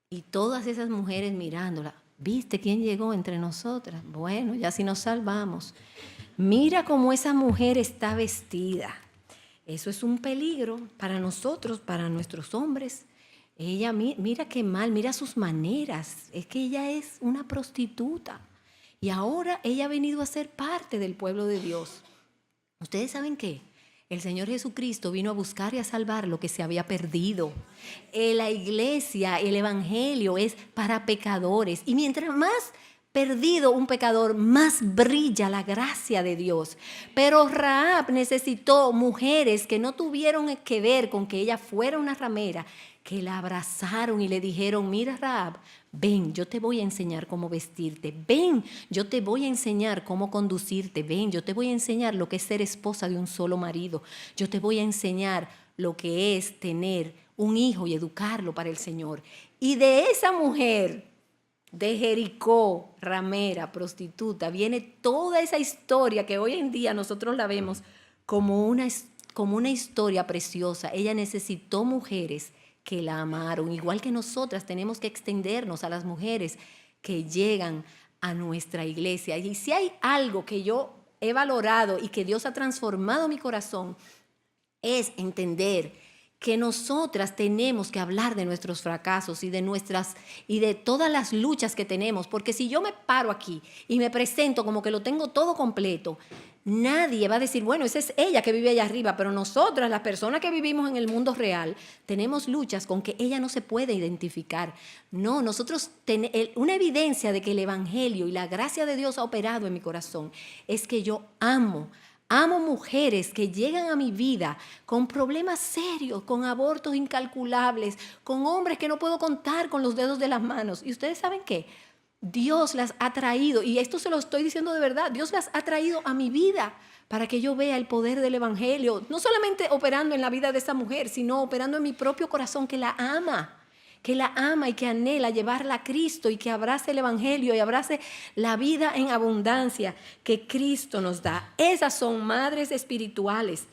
y todas esas mujeres mirándola. ¿Viste quién llegó entre nosotras? Bueno, ya si nos salvamos. Mira cómo esa mujer está vestida. Eso es un peligro para nosotros, para nuestros hombres. Ella, mira qué mal, mira sus maneras. Es que ella es una prostituta. Y ahora ella ha venido a ser parte del pueblo de Dios. ¿Ustedes saben qué? El Señor Jesucristo vino a buscar y a salvar lo que se había perdido. La iglesia, el evangelio es para pecadores. Y mientras más perdido un pecador, más brilla la gracia de Dios. Pero Rahab necesitó mujeres que no tuvieron que ver con que ella fuera una ramera, que la abrazaron y le dijeron, mira Rahab, ven, yo te voy a enseñar cómo vestirte. Ven, yo te voy a enseñar cómo conducirte. Ven, yo te voy a enseñar lo que es ser esposa de un solo marido. Yo te voy a enseñar lo que es tener un hijo y educarlo para el Señor. Y de esa mujer de Jericó, ramera, prostituta, viene toda esa historia que hoy en día nosotros la vemos como una historia preciosa. Ella necesitó mujeres que la amaron, igual que nosotras tenemos que extendernos a las mujeres que llegan a nuestra iglesia. Y si hay algo que yo he valorado y que Dios ha transformado mi corazón, es entender que nosotras tenemos que hablar de nuestros fracasos y de todas las luchas que tenemos, porque si yo me paro aquí y me presento como que lo tengo todo completo, nadie va a decir, bueno, esa es ella que vive allá arriba, pero nosotras, las personas que vivimos en el mundo real, tenemos luchas con que ella no se puede identificar. No, nosotros una evidencia de que el evangelio y la gracia de Dios ha operado en mi corazón es que yo amo mujeres que llegan a mi vida con problemas serios, con abortos incalculables, con hombres que no puedo contar con los dedos de las manos. ¿Y ustedes saben qué? Dios las ha traído, y esto se lo estoy diciendo de verdad, Dios las ha traído a mi vida para que yo vea el poder del evangelio, no solamente operando en la vida de esa mujer, sino operando en mi propio corazón que la ama y que anhela llevarla a Cristo y que abrace el evangelio y abrace la vida en abundancia que Cristo nos da. Esas son madres espirituales.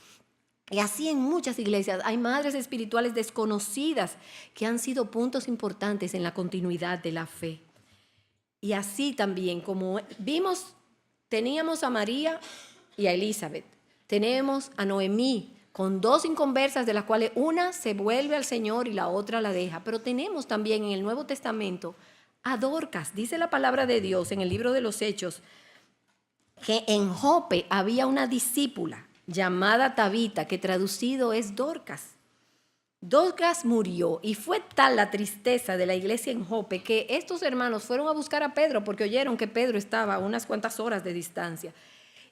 Y así en muchas iglesias hay madres espirituales desconocidas que han sido puntos importantes en la continuidad de la fe. Y así también, como vimos, teníamos a María y a Elizabeth. Tenemos a Noemí, con dos inconversas de las cuales una se vuelve al Señor y la otra la deja. Pero tenemos también en el Nuevo Testamento a Dorcas. Dice la palabra de Dios en el libro de los Hechos que en Jope había una discípula llamada Tabita, que traducido es Dorcas. Dorcas murió y fue tal la tristeza de la iglesia en Jope que estos hermanos fueron a buscar a Pedro porque oyeron que Pedro estaba a unas cuantas horas de distancia.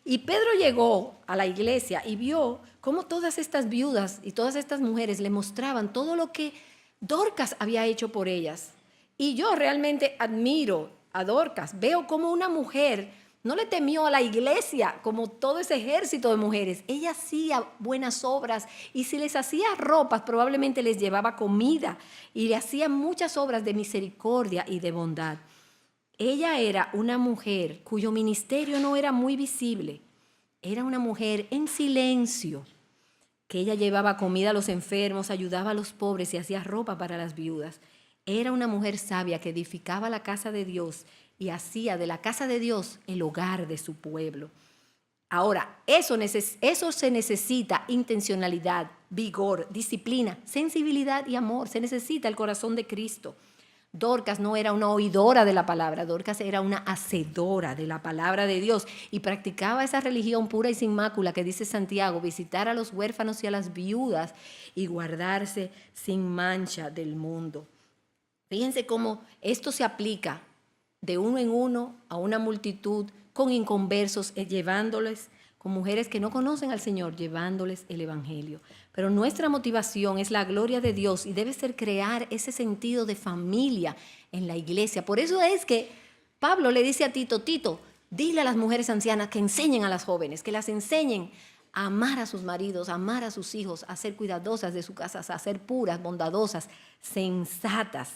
Y Pedro llegó a la iglesia y vio cómo todas estas viudas y todas estas mujeres le mostraban todo lo que Dorcas había hecho por ellas. Y yo realmente admiro a Dorcas. Veo cómo una mujer no le temió a la iglesia como todo ese ejército de mujeres. Ella hacía buenas obras y si les hacía ropas probablemente les llevaba comida y le hacía muchas obras de misericordia y de bondad. Ella era una mujer cuyo ministerio no era muy visible. Era una mujer en silencio, que ella llevaba comida a los enfermos, ayudaba a los pobres y hacía ropa para las viudas. Era una mujer sabia que edificaba la casa de Dios y hacía de la casa de Dios el hogar de su pueblo. Ahora, eso se necesita intencionalidad, vigor, disciplina, sensibilidad y amor. Se necesita el corazón de Cristo. Dorcas no era una oidora de la palabra, Dorcas era una hacedora de la palabra de Dios y practicaba esa religión pura y sin mácula que dice Santiago, visitar a los huérfanos y a las viudas y guardarse sin mancha del mundo. Fíjense cómo esto se aplica de uno en uno a una multitud con inconversos, llevándoles, con mujeres que no conocen al Señor, llevándoles el evangelio. Pero nuestra motivación es la gloria de Dios y debe ser crear ese sentido de familia en la iglesia. Por eso es que Pablo le dice a Tito, dile a las mujeres ancianas que enseñen a las jóvenes, que las enseñen a amar a sus maridos, a amar a sus hijos, a ser cuidadosas de sus casas, a ser puras, bondadosas, sensatas.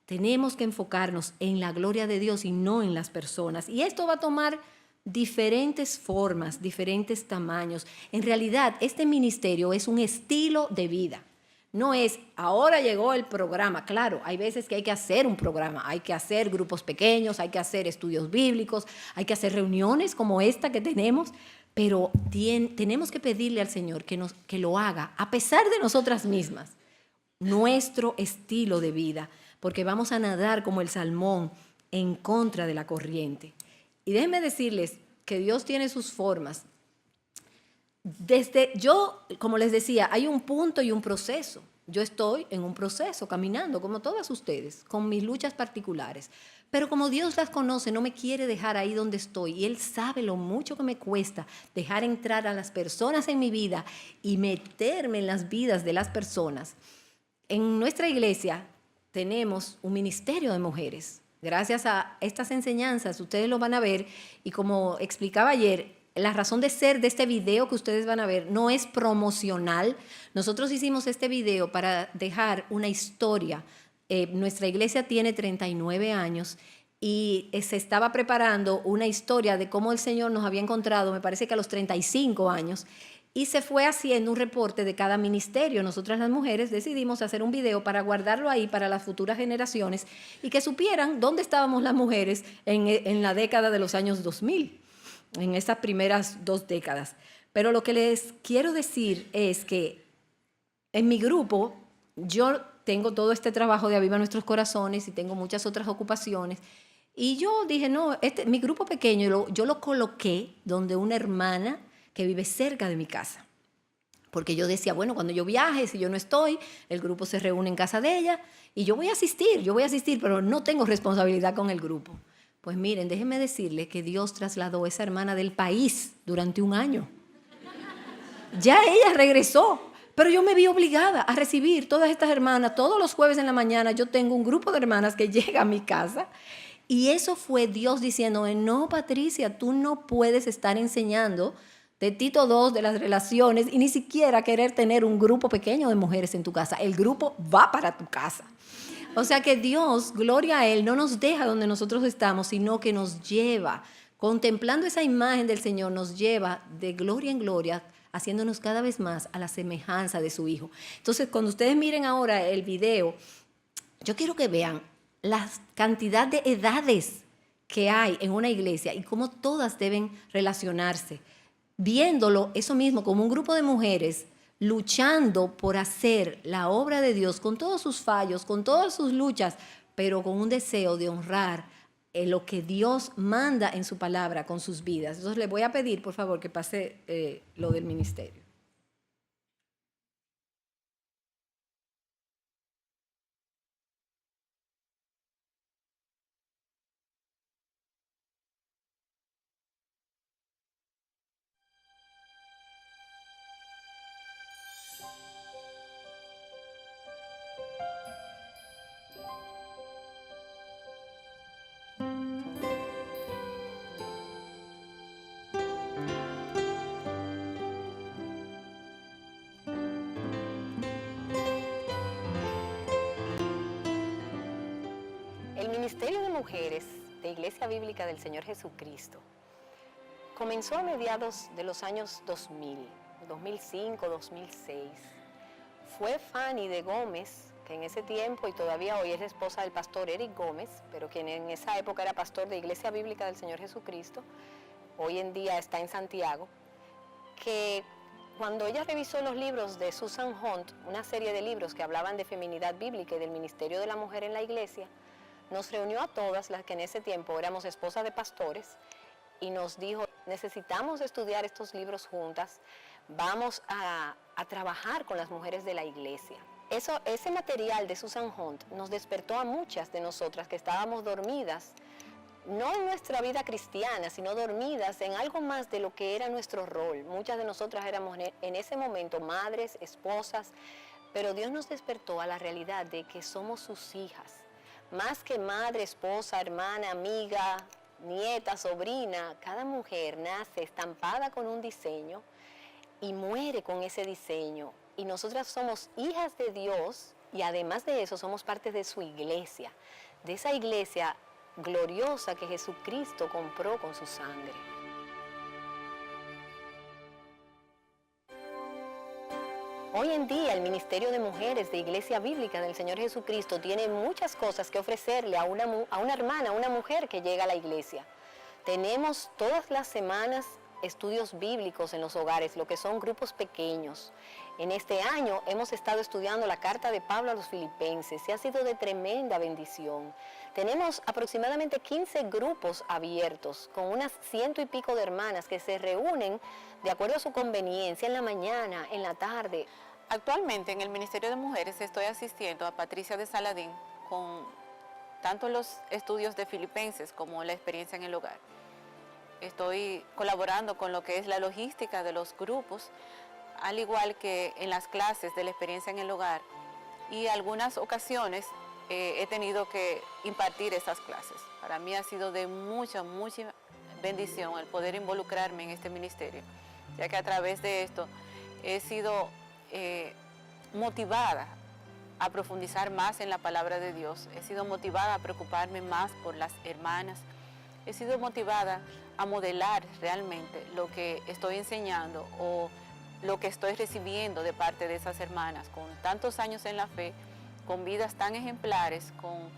Tenemos que enfocarnos en la gloria de Dios y no en las personas. Y esto va a tomar diferentes formas, diferentes tamaños. En realidad, este ministerio es un estilo de vida. No es, ahora llegó el programa. Claro, hay veces que hay que hacer un programa, hay que hacer grupos pequeños, hay que hacer estudios bíblicos, hay que hacer reuniones como esta que tenemos, pero tenemos que pedirle al Señor que lo haga, a pesar de nosotras mismas, nuestro estilo de vida, porque vamos a nadar como el salmón en contra de la corriente. Y déjenme decirles que Dios tiene sus formas. Como les decía, hay un punto y un proceso. Yo estoy en un proceso, caminando, como todas ustedes, con mis luchas particulares. Pero como Dios las conoce, no me quiere dejar ahí donde estoy. Y Él sabe lo mucho que me cuesta dejar entrar a las personas en mi vida y meterme en las vidas de las personas. En nuestra iglesia tenemos un ministerio de mujeres. Gracias a estas enseñanzas, ustedes lo van a ver. Y como explicaba ayer, la razón de ser de este video que ustedes van a ver no es promocional. Nosotros hicimos este video para dejar una historia. Nuestra iglesia tiene 39 años y se estaba preparando una historia de cómo el Señor nos había encontrado, me parece que a los 35 años, y se fue haciendo un reporte de cada ministerio. Nosotras las mujeres decidimos hacer un video para guardarlo ahí para las futuras generaciones y que supieran dónde estábamos las mujeres en la década de los años 2000. En esas primeras 2 décadas. Pero lo que les quiero decir es que en mi grupo yo tengo todo este trabajo de Aviva Nuestros Corazones y tengo muchas otras ocupaciones. Y yo dije, no, mi grupo pequeño yo lo coloqué donde una hermana que vive cerca de mi casa. Porque yo decía, bueno, cuando yo viaje, si yo no estoy, el grupo se reúne en casa de ella y yo voy a asistir, pero no tengo responsabilidad con el grupo. Pues miren, déjenme decirles que Dios trasladó a esa hermana del país durante 1 año. Ya ella regresó, pero yo me vi obligada a recibir todas estas hermanas. Todos los jueves en la mañana yo tengo un grupo de hermanas que llega a mi casa. Y eso fue Dios diciéndome, no, Patricia, tú no puedes estar enseñando de Tito 2, de las relaciones, y ni siquiera querer tener un grupo pequeño de mujeres en tu casa. El grupo va para tu casa. O sea que Dios, gloria a Él, no nos deja donde nosotros estamos, sino que nos lleva, contemplando esa imagen del Señor, nos lleva de gloria en gloria, haciéndonos cada vez más a la semejanza de su Hijo. Entonces, cuando ustedes miren ahora el video, yo quiero que vean la cantidad de edades que hay en una iglesia y cómo todas deben relacionarse, viéndolo eso mismo como un grupo de mujeres luchando por hacer la obra de Dios con todos sus fallos, con todas sus luchas, pero con un deseo de honrar lo que Dios manda en su palabra con sus vidas. Entonces le voy a pedir, por favor, que pase lo del ministerio. El Ministerio de Mujeres de Iglesia Bíblica del Señor Jesucristo comenzó a mediados de los años 2000, 2005, 2006. Fue Fanny de Gómez, que en ese tiempo y todavía hoy es esposa del pastor Eric Gómez, pero quien en esa época era pastor de Iglesia Bíblica del Señor Jesucristo, hoy en día está en Santiago, que cuando ella revisó los libros de Susan Hunt, una serie de libros que hablaban de feminidad bíblica y del ministerio de la mujer en la iglesia, nos reunió a todas las que en ese tiempo éramos esposas de pastores y nos dijo, necesitamos estudiar estos libros juntas, vamos a trabajar con las mujeres de la iglesia. Ese material de Susan Hunt nos despertó a muchas de nosotras que estábamos dormidas, no en nuestra vida cristiana, sino dormidas en algo más de lo que era nuestro rol. Muchas de nosotras éramos en ese momento madres, esposas, pero Dios nos despertó a la realidad de que somos sus hijas. Más que madre, esposa, hermana, amiga, nieta, sobrina, cada mujer nace estampada con un diseño y muere con ese diseño. Y nosotras somos hijas de Dios y además de eso somos parte de su iglesia, de esa iglesia gloriosa que Jesucristo compró con su sangre. Hoy en día el Ministerio de Mujeres de Iglesia Bíblica del Señor Jesucristo tiene muchas cosas que ofrecerle a una hermana, a una mujer que llega a la iglesia. Tenemos todas las semanas estudios bíblicos en los hogares, lo que son grupos pequeños. En este año hemos estado estudiando la carta de Pablo a los Filipenses y ha sido de tremenda bendición. Tenemos aproximadamente 15 grupos abiertos con unas 100 y pico de hermanas que se reúnen de acuerdo a su conveniencia en la mañana, en la tarde. Actualmente en el Ministerio de Mujeres estoy asistiendo a Patricia de Saladín con tanto los estudios de Filipenses como la experiencia en el hogar. Estoy colaborando con lo que es la logística de los grupos, al igual que en las clases de la experiencia en el hogar, y algunas ocasiones he tenido que impartir esas clases. Para mí ha sido de mucha bendición el poder involucrarme en este ministerio, ya que a través de esto he sido motivada a profundizar más en la palabra de Dios, he sido motivada a preocuparme más por las hermanas, he sido motivada a modelar realmente lo que estoy enseñando o lo que estoy recibiendo de parte de esas hermanas, con tantos años en la fe, con vidas tan ejemplares, con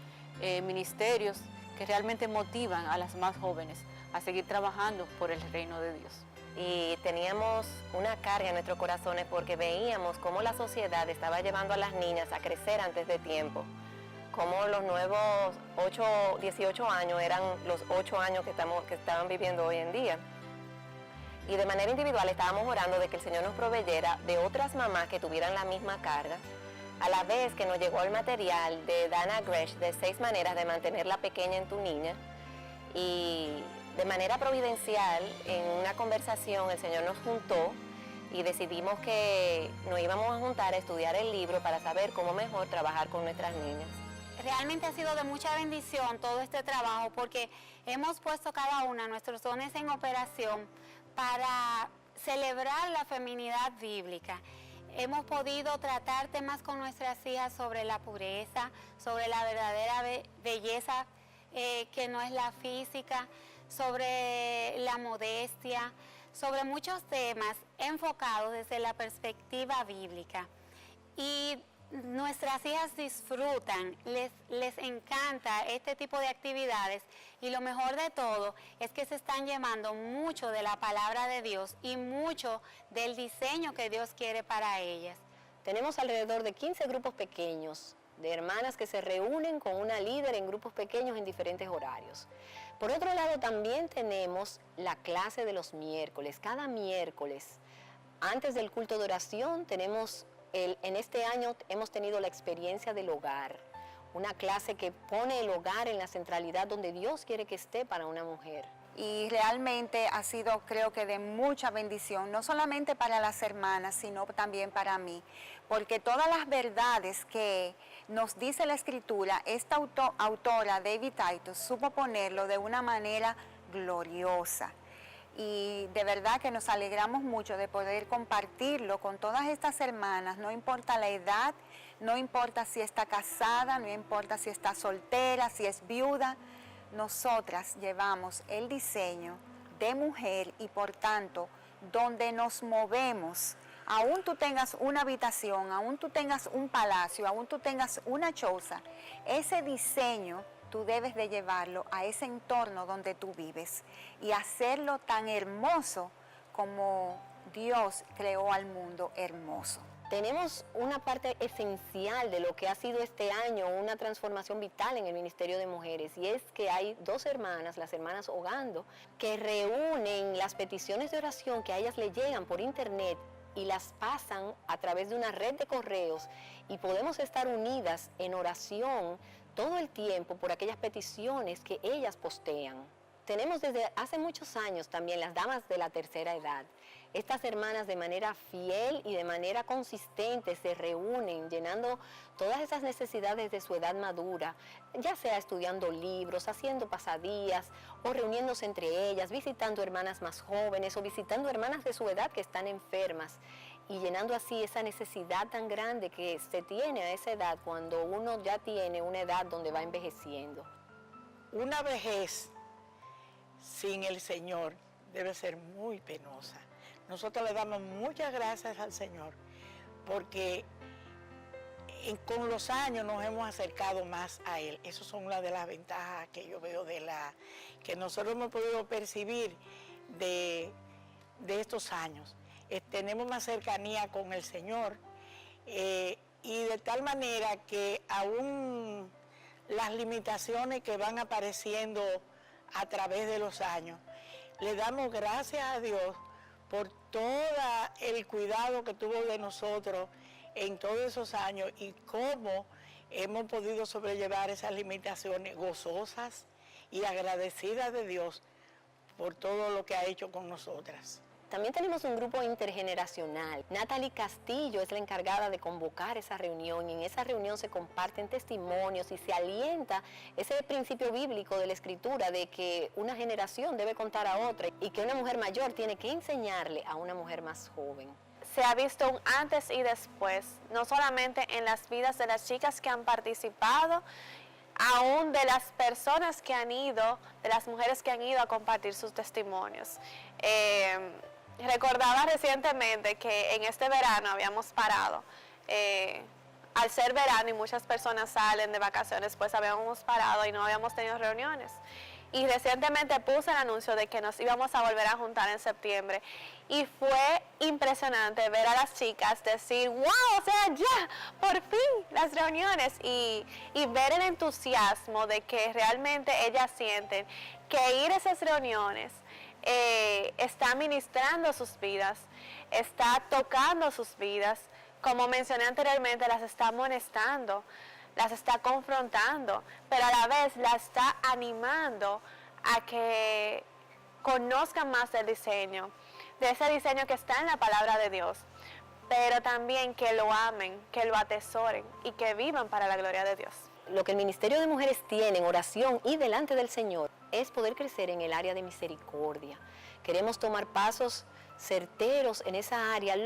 ministerios que realmente motivan a las más jóvenes a seguir trabajando por el reino de Dios. Y teníamos una carga en nuestros corazones porque veíamos cómo la sociedad estaba llevando a las niñas a crecer antes de tiempo, cómo los nuevos 18 años eran los 8 años que estaban viviendo hoy en día. Y de manera individual estábamos orando de que el Señor nos proveyera de otras mamás que tuvieran la misma carga, a la vez que nos llegó el material de Dana Gresh de 6 maneras de mantenerla pequeña en tu niña. Y de manera providencial, en una conversación, el Señor nos juntó y decidimos que nos íbamos a juntar a estudiar el libro para saber cómo mejor trabajar con nuestras niñas. Realmente ha sido de mucha bendición todo este trabajo porque hemos puesto cada una nuestros dones en operación para celebrar la feminidad bíblica. Hemos podido tratar temas con nuestras hijas sobre la pureza, sobre la verdadera belleza que no es la física, sobre la modestia, sobre muchos temas enfocados desde la perspectiva bíblica. Y nuestras hijas disfrutan, les encanta este tipo de actividades y lo mejor de todo es que se están llevando mucho de la palabra de Dios y mucho del diseño que Dios quiere para ellas. Tenemos alrededor de 15 grupos pequeños de hermanas que se reúnen con una líder en grupos pequeños en diferentes horarios. Por otro lado, también tenemos la clase de los miércoles. Cada miércoles, antes del culto de oración, en este año hemos tenido la experiencia del hogar, una clase que pone el hogar en la centralidad donde Dios quiere que esté para una mujer. Y realmente ha sido, creo que, de mucha bendición, no solamente para las hermanas, sino también para mí, porque todas las verdades que nos dice la Escritura, esta autora, David Titus, supo ponerlo de una manera gloriosa. Y de verdad que nos alegramos mucho de poder compartirlo con todas estas hermanas, no importa la edad, no importa si está casada, no importa si está soltera, si es viuda. Nosotras llevamos el diseño de mujer y por tanto, donde nos movemos, aún tú tengas una habitación, aún tú tengas un palacio, aún tú tengas una choza, ese diseño tú debes de llevarlo a ese entorno donde tú vives y hacerlo tan hermoso como Dios creó al mundo hermoso. Tenemos una parte esencial de lo que ha sido este año una transformación vital en el Ministerio de Mujeres, y es que hay 2 hermanas, las hermanas Ogando, que reúnen las peticiones de oración que a ellas le llegan por internet y las pasan a través de una red de correos, y podemos estar unidas en oración todo el tiempo por aquellas peticiones que ellas postean. Tenemos desde hace muchos años también las damas de la tercera edad. Estas hermanas de manera fiel y de manera consistente se reúnen llenando todas esas necesidades de su edad madura, ya sea estudiando libros, haciendo pasadías o reuniéndose entre ellas, visitando hermanas más jóvenes o visitando hermanas de su edad que están enfermas, y llenando así esa necesidad tan grande que se tiene a esa edad cuando uno ya tiene una edad donde va envejeciendo. Una vejez sin el Señor debe ser muy penosa. Nosotros le damos muchas gracias al Señor porque con los años nos hemos acercado más a Él. Esas son una de las ventajas que yo veo que nosotros hemos podido percibir de estos años. Tenemos más cercanía con el Señor y de tal manera que aún las limitaciones que van apareciendo a través de los años, le damos gracias a Dios por todo el cuidado que tuvo de nosotros en todos esos años y cómo hemos podido sobrellevar esas limitaciones gozosas y agradecidas de Dios por todo lo que ha hecho con nosotras. También tenemos un grupo intergeneracional. Natalie Castillo es la encargada de convocar esa reunión y en esa reunión se comparten testimonios y se alienta ese principio bíblico de la Escritura de que una generación debe contar a otra y que una mujer mayor tiene que enseñarle a una mujer más joven. Se ha visto un antes y después, no solamente en las vidas de las chicas que han participado, aún de las personas que han ido, de las mujeres que han ido a compartir sus testimonios. Recordaba recientemente que en este verano habíamos parado, al ser verano y muchas personas salen de vacaciones, pues habíamos parado y no habíamos tenido reuniones. Y recientemente puse el anuncio de que nos íbamos a volver a juntar en septiembre. Y fue impresionante ver a las chicas decir, wow, o sea, ya, por fin, las reuniones. Y ver el entusiasmo de que realmente ellas sienten que ir a esas reuniones está ministrando sus vidas, está tocando sus vidas. Como mencioné anteriormente, las está amonestando, las está confrontando, pero a la vez las está animando a que conozcan más del diseño, de ese diseño que está en la palabra de Dios, pero también que lo amen, que lo atesoren y que vivan para la gloria de Dios. Lo que el Ministerio de Mujeres tiene en oración y delante del Señor es poder crecer en el área de misericordia. Queremos tomar pasos certeros en esa área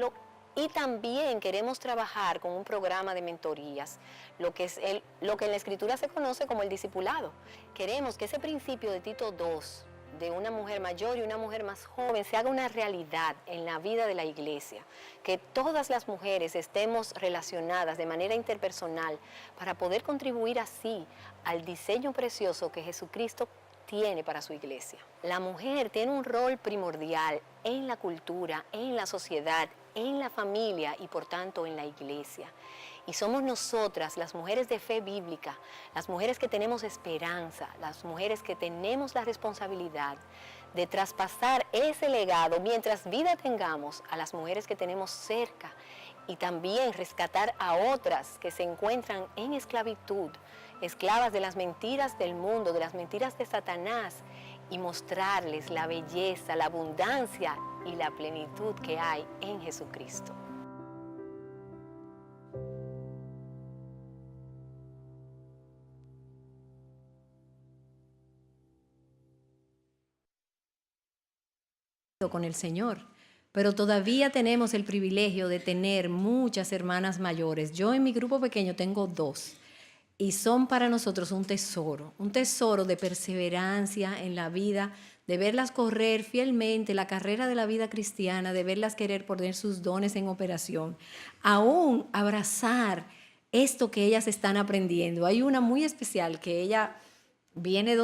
y también queremos trabajar con un programa de mentorías, lo que en la Escritura se conoce como el discipulado. Queremos que ese principio de Tito 2, de una mujer mayor y una mujer más joven, se haga una realidad en la vida de la iglesia, que todas las mujeres estemos relacionadas de manera interpersonal para poder contribuir así al diseño precioso que Jesucristo tiene para su iglesia. La mujer tiene un rol primordial en la cultura, en la sociedad, en la familia y por tanto en la iglesia. Y somos nosotras, las mujeres de fe bíblica, las mujeres que tenemos esperanza, las mujeres que tenemos la responsabilidad de traspasar ese legado mientras vida tengamos a las mujeres que tenemos cerca y también rescatar a otras que se encuentran en esclavitud, esclavas de las mentiras del mundo, de las mentiras de Satanás, y mostrarles la belleza, la abundancia y la plenitud que hay en Jesucristo. Con el Señor, pero todavía tenemos el privilegio de tener muchas hermanas mayores. Yo en mi grupo pequeño tengo 2 y son para nosotros un tesoro de perseverancia en la vida, de verlas correr fielmente la carrera de la vida cristiana, de verlas querer poner sus dones en operación, aún abrazar esto que ellas están aprendiendo. Hay una muy especial que ella viene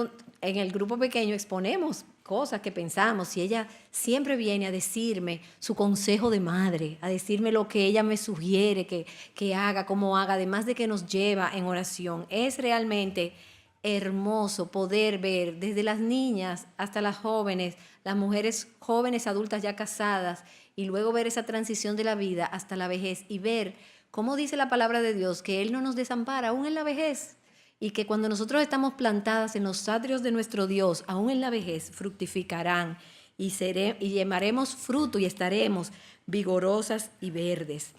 en el grupo pequeño, exponemos cosas que pensamos y ella siempre viene a decirme su consejo de madre, a decirme lo que ella me sugiere que haga, cómo haga, además de que nos lleva en oración. Es realmente hermoso poder ver desde las niñas hasta las jóvenes, las mujeres jóvenes, adultas ya casadas, y luego ver esa transición de la vida hasta la vejez y ver cómo dice la palabra de Dios que Él no nos desampara aún en la vejez. Y que cuando nosotros estamos plantadas en los atrios de nuestro Dios, aún en la vejez, fructificarán y llevaremos fruto y estaremos vigorosas y verdes.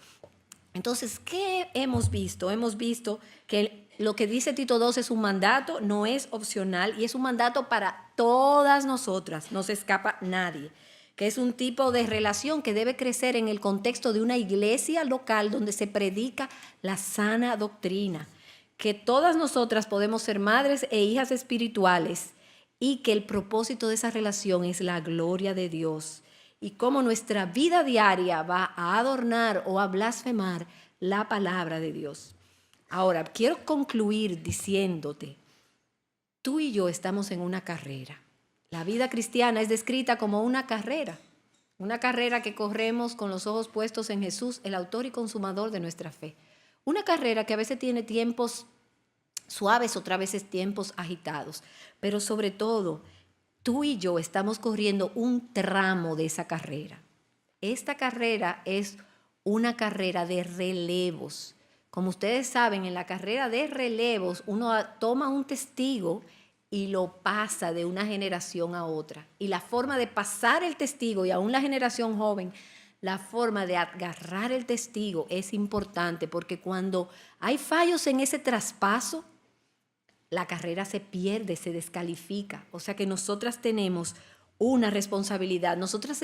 Entonces, ¿qué hemos visto? Hemos visto que lo que dice Tito 2 es un mandato, no es opcional y es un mandato para todas nosotras, no se escapa nadie, que es un tipo de relación que debe crecer en el contexto de una iglesia local donde se predica la sana doctrina, que todas nosotras podemos ser madres e hijas espirituales y que el propósito de esa relación es la gloria de Dios y cómo nuestra vida diaria va a adornar o a blasfemar la palabra de Dios. Ahora, quiero concluir diciéndote, tú y yo estamos en una carrera. La vida cristiana es descrita como una carrera que corremos con los ojos puestos en Jesús, el autor y consumador de nuestra fe. Una carrera que a veces tiene tiempos suaves, otras veces tiempos agitados, pero sobre todo, tú y yo estamos corriendo un tramo de esa carrera. Esta carrera es una carrera de relevos. Como ustedes saben, en la carrera de relevos uno toma un testigo y lo pasa de una generación a otra. Y la forma de pasar el testigo, y aún la generación joven, la forma de agarrar el testigo es importante, porque cuando hay fallos en ese traspaso, la carrera se pierde, se descalifica. O sea que nosotras tenemos una responsabilidad. Nosotras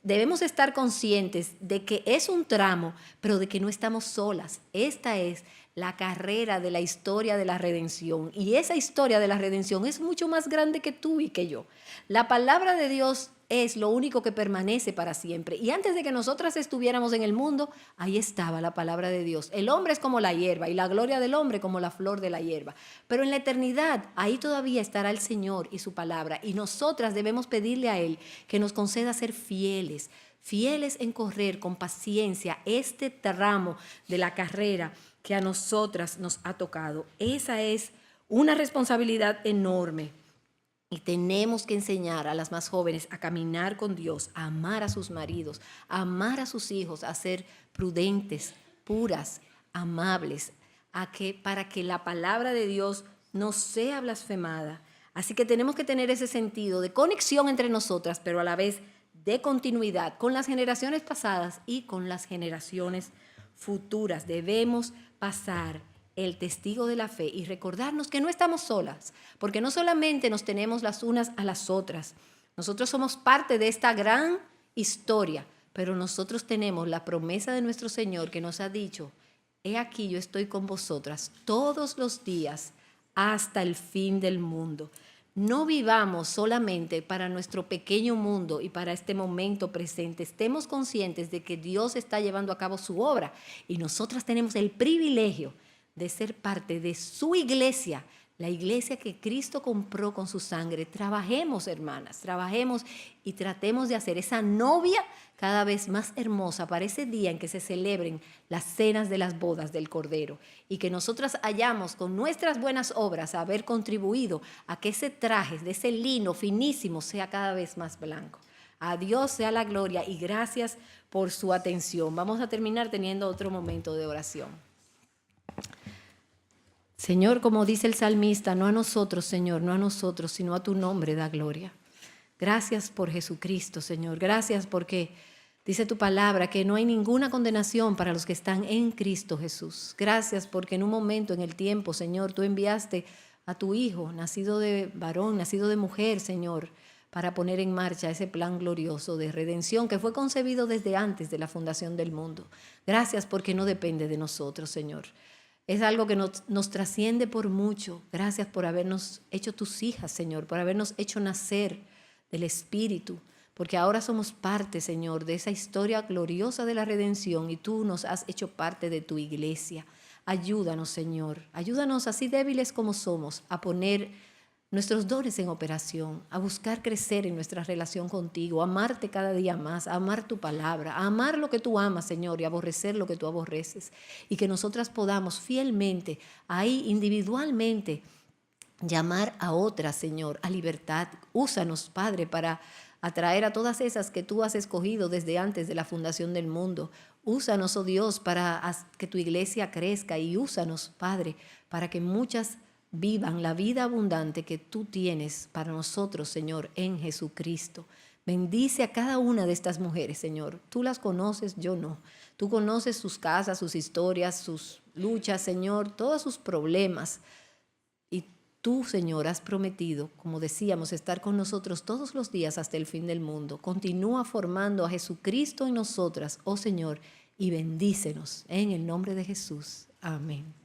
debemos estar conscientes de que es un tramo, pero de que no estamos solas. Esta es la carrera de la historia de la redención. Y esa historia de la redención es mucho más grande que tú y que yo. La palabra de Dios es lo único que permanece para siempre. Y antes de que nosotras estuviéramos en el mundo, ahí estaba la palabra de Dios. El hombre es como la hierba y la gloria del hombre como la flor de la hierba. Pero en la eternidad, ahí todavía estará el Señor y su palabra. Y nosotras debemos pedirle a Él que nos conceda ser fieles en correr con paciencia este tramo de la carrera que a nosotras nos ha tocado. Esa es una responsabilidad enorme. Y tenemos que enseñar a las más jóvenes a caminar con Dios, a amar a sus maridos, a amar a sus hijos, a ser prudentes, puras, amables, para que la palabra de Dios no sea blasfemada. Así que tenemos que tener ese sentido de conexión entre nosotras, pero a la vez de continuidad con las generaciones pasadas y con las generaciones futuras. Debemos pasar el testigo de la fe y recordarnos que no estamos solas, porque no solamente nos tenemos las unas a las otras, nosotros somos parte de esta gran historia, pero nosotros tenemos la promesa de nuestro Señor que nos ha dicho, he aquí yo estoy con vosotras todos los días hasta el fin del mundo. No vivamos solamente para nuestro pequeño mundo y para este momento presente. Estemos conscientes de que Dios está llevando a cabo su obra y nosotras tenemos el privilegio de ser parte de su iglesia, la iglesia que Cristo compró con su sangre. Trabajemos, hermanas, trabajemos y tratemos de hacer esa novia cada vez más hermosa para ese día en que se celebren las cenas de las bodas del Cordero y que nosotras hayamos con nuestras buenas obras haber contribuido a que ese traje de ese lino finísimo sea cada vez más blanco. A Dios sea la gloria y gracias por su atención. Vamos a terminar teniendo otro momento de oración. Señor, como dice el salmista, no a nosotros, Señor, no a nosotros, sino a tu nombre da gloria. Gracias por Jesucristo, Señor. Gracias porque dice tu palabra que no hay ninguna condenación para los que están en Cristo Jesús. Gracias porque en un momento en el tiempo, Señor, tú enviaste a tu Hijo, nacido de varón, nacido de mujer, Señor, para poner en marcha ese plan glorioso de redención que fue concebido desde antes de la fundación del mundo. Gracias porque no depende de nosotros, Señor. Es algo que nos trasciende por mucho. Gracias por habernos hecho tus hijas, Señor, por habernos hecho nacer del Espíritu, porque ahora somos parte, Señor, de esa historia gloriosa de la redención y tú nos has hecho parte de tu iglesia. Ayúdanos, Señor, ayúdanos así débiles como somos a poner nuestros dones en operación, a buscar crecer en nuestra relación contigo, a amarte cada día más, a amar tu palabra, a amar lo que tú amas, Señor, y aborrecer lo que tú aborreces. Y que nosotras podamos fielmente, ahí individualmente, llamar a otras, Señor, a libertad. Úsanos, Padre, para atraer a todas esas que tú has escogido desde antes de la fundación del mundo. Úsanos, oh Dios, para que tu iglesia crezca y úsanos, Padre, para que muchas vivan la vida abundante que tú tienes para nosotros, Señor, en Jesucristo. Bendice a cada una de estas mujeres, Señor. Tú las conoces, yo no. Tú conoces sus casas, sus historias, sus luchas, Señor, todos sus problemas. Y tú, Señor, has prometido, como decíamos, estar con nosotros todos los días hasta el fin del mundo. Continúa formando a Jesucristo en nosotras, oh Señor, y bendícenos en el nombre de Jesús. Amén.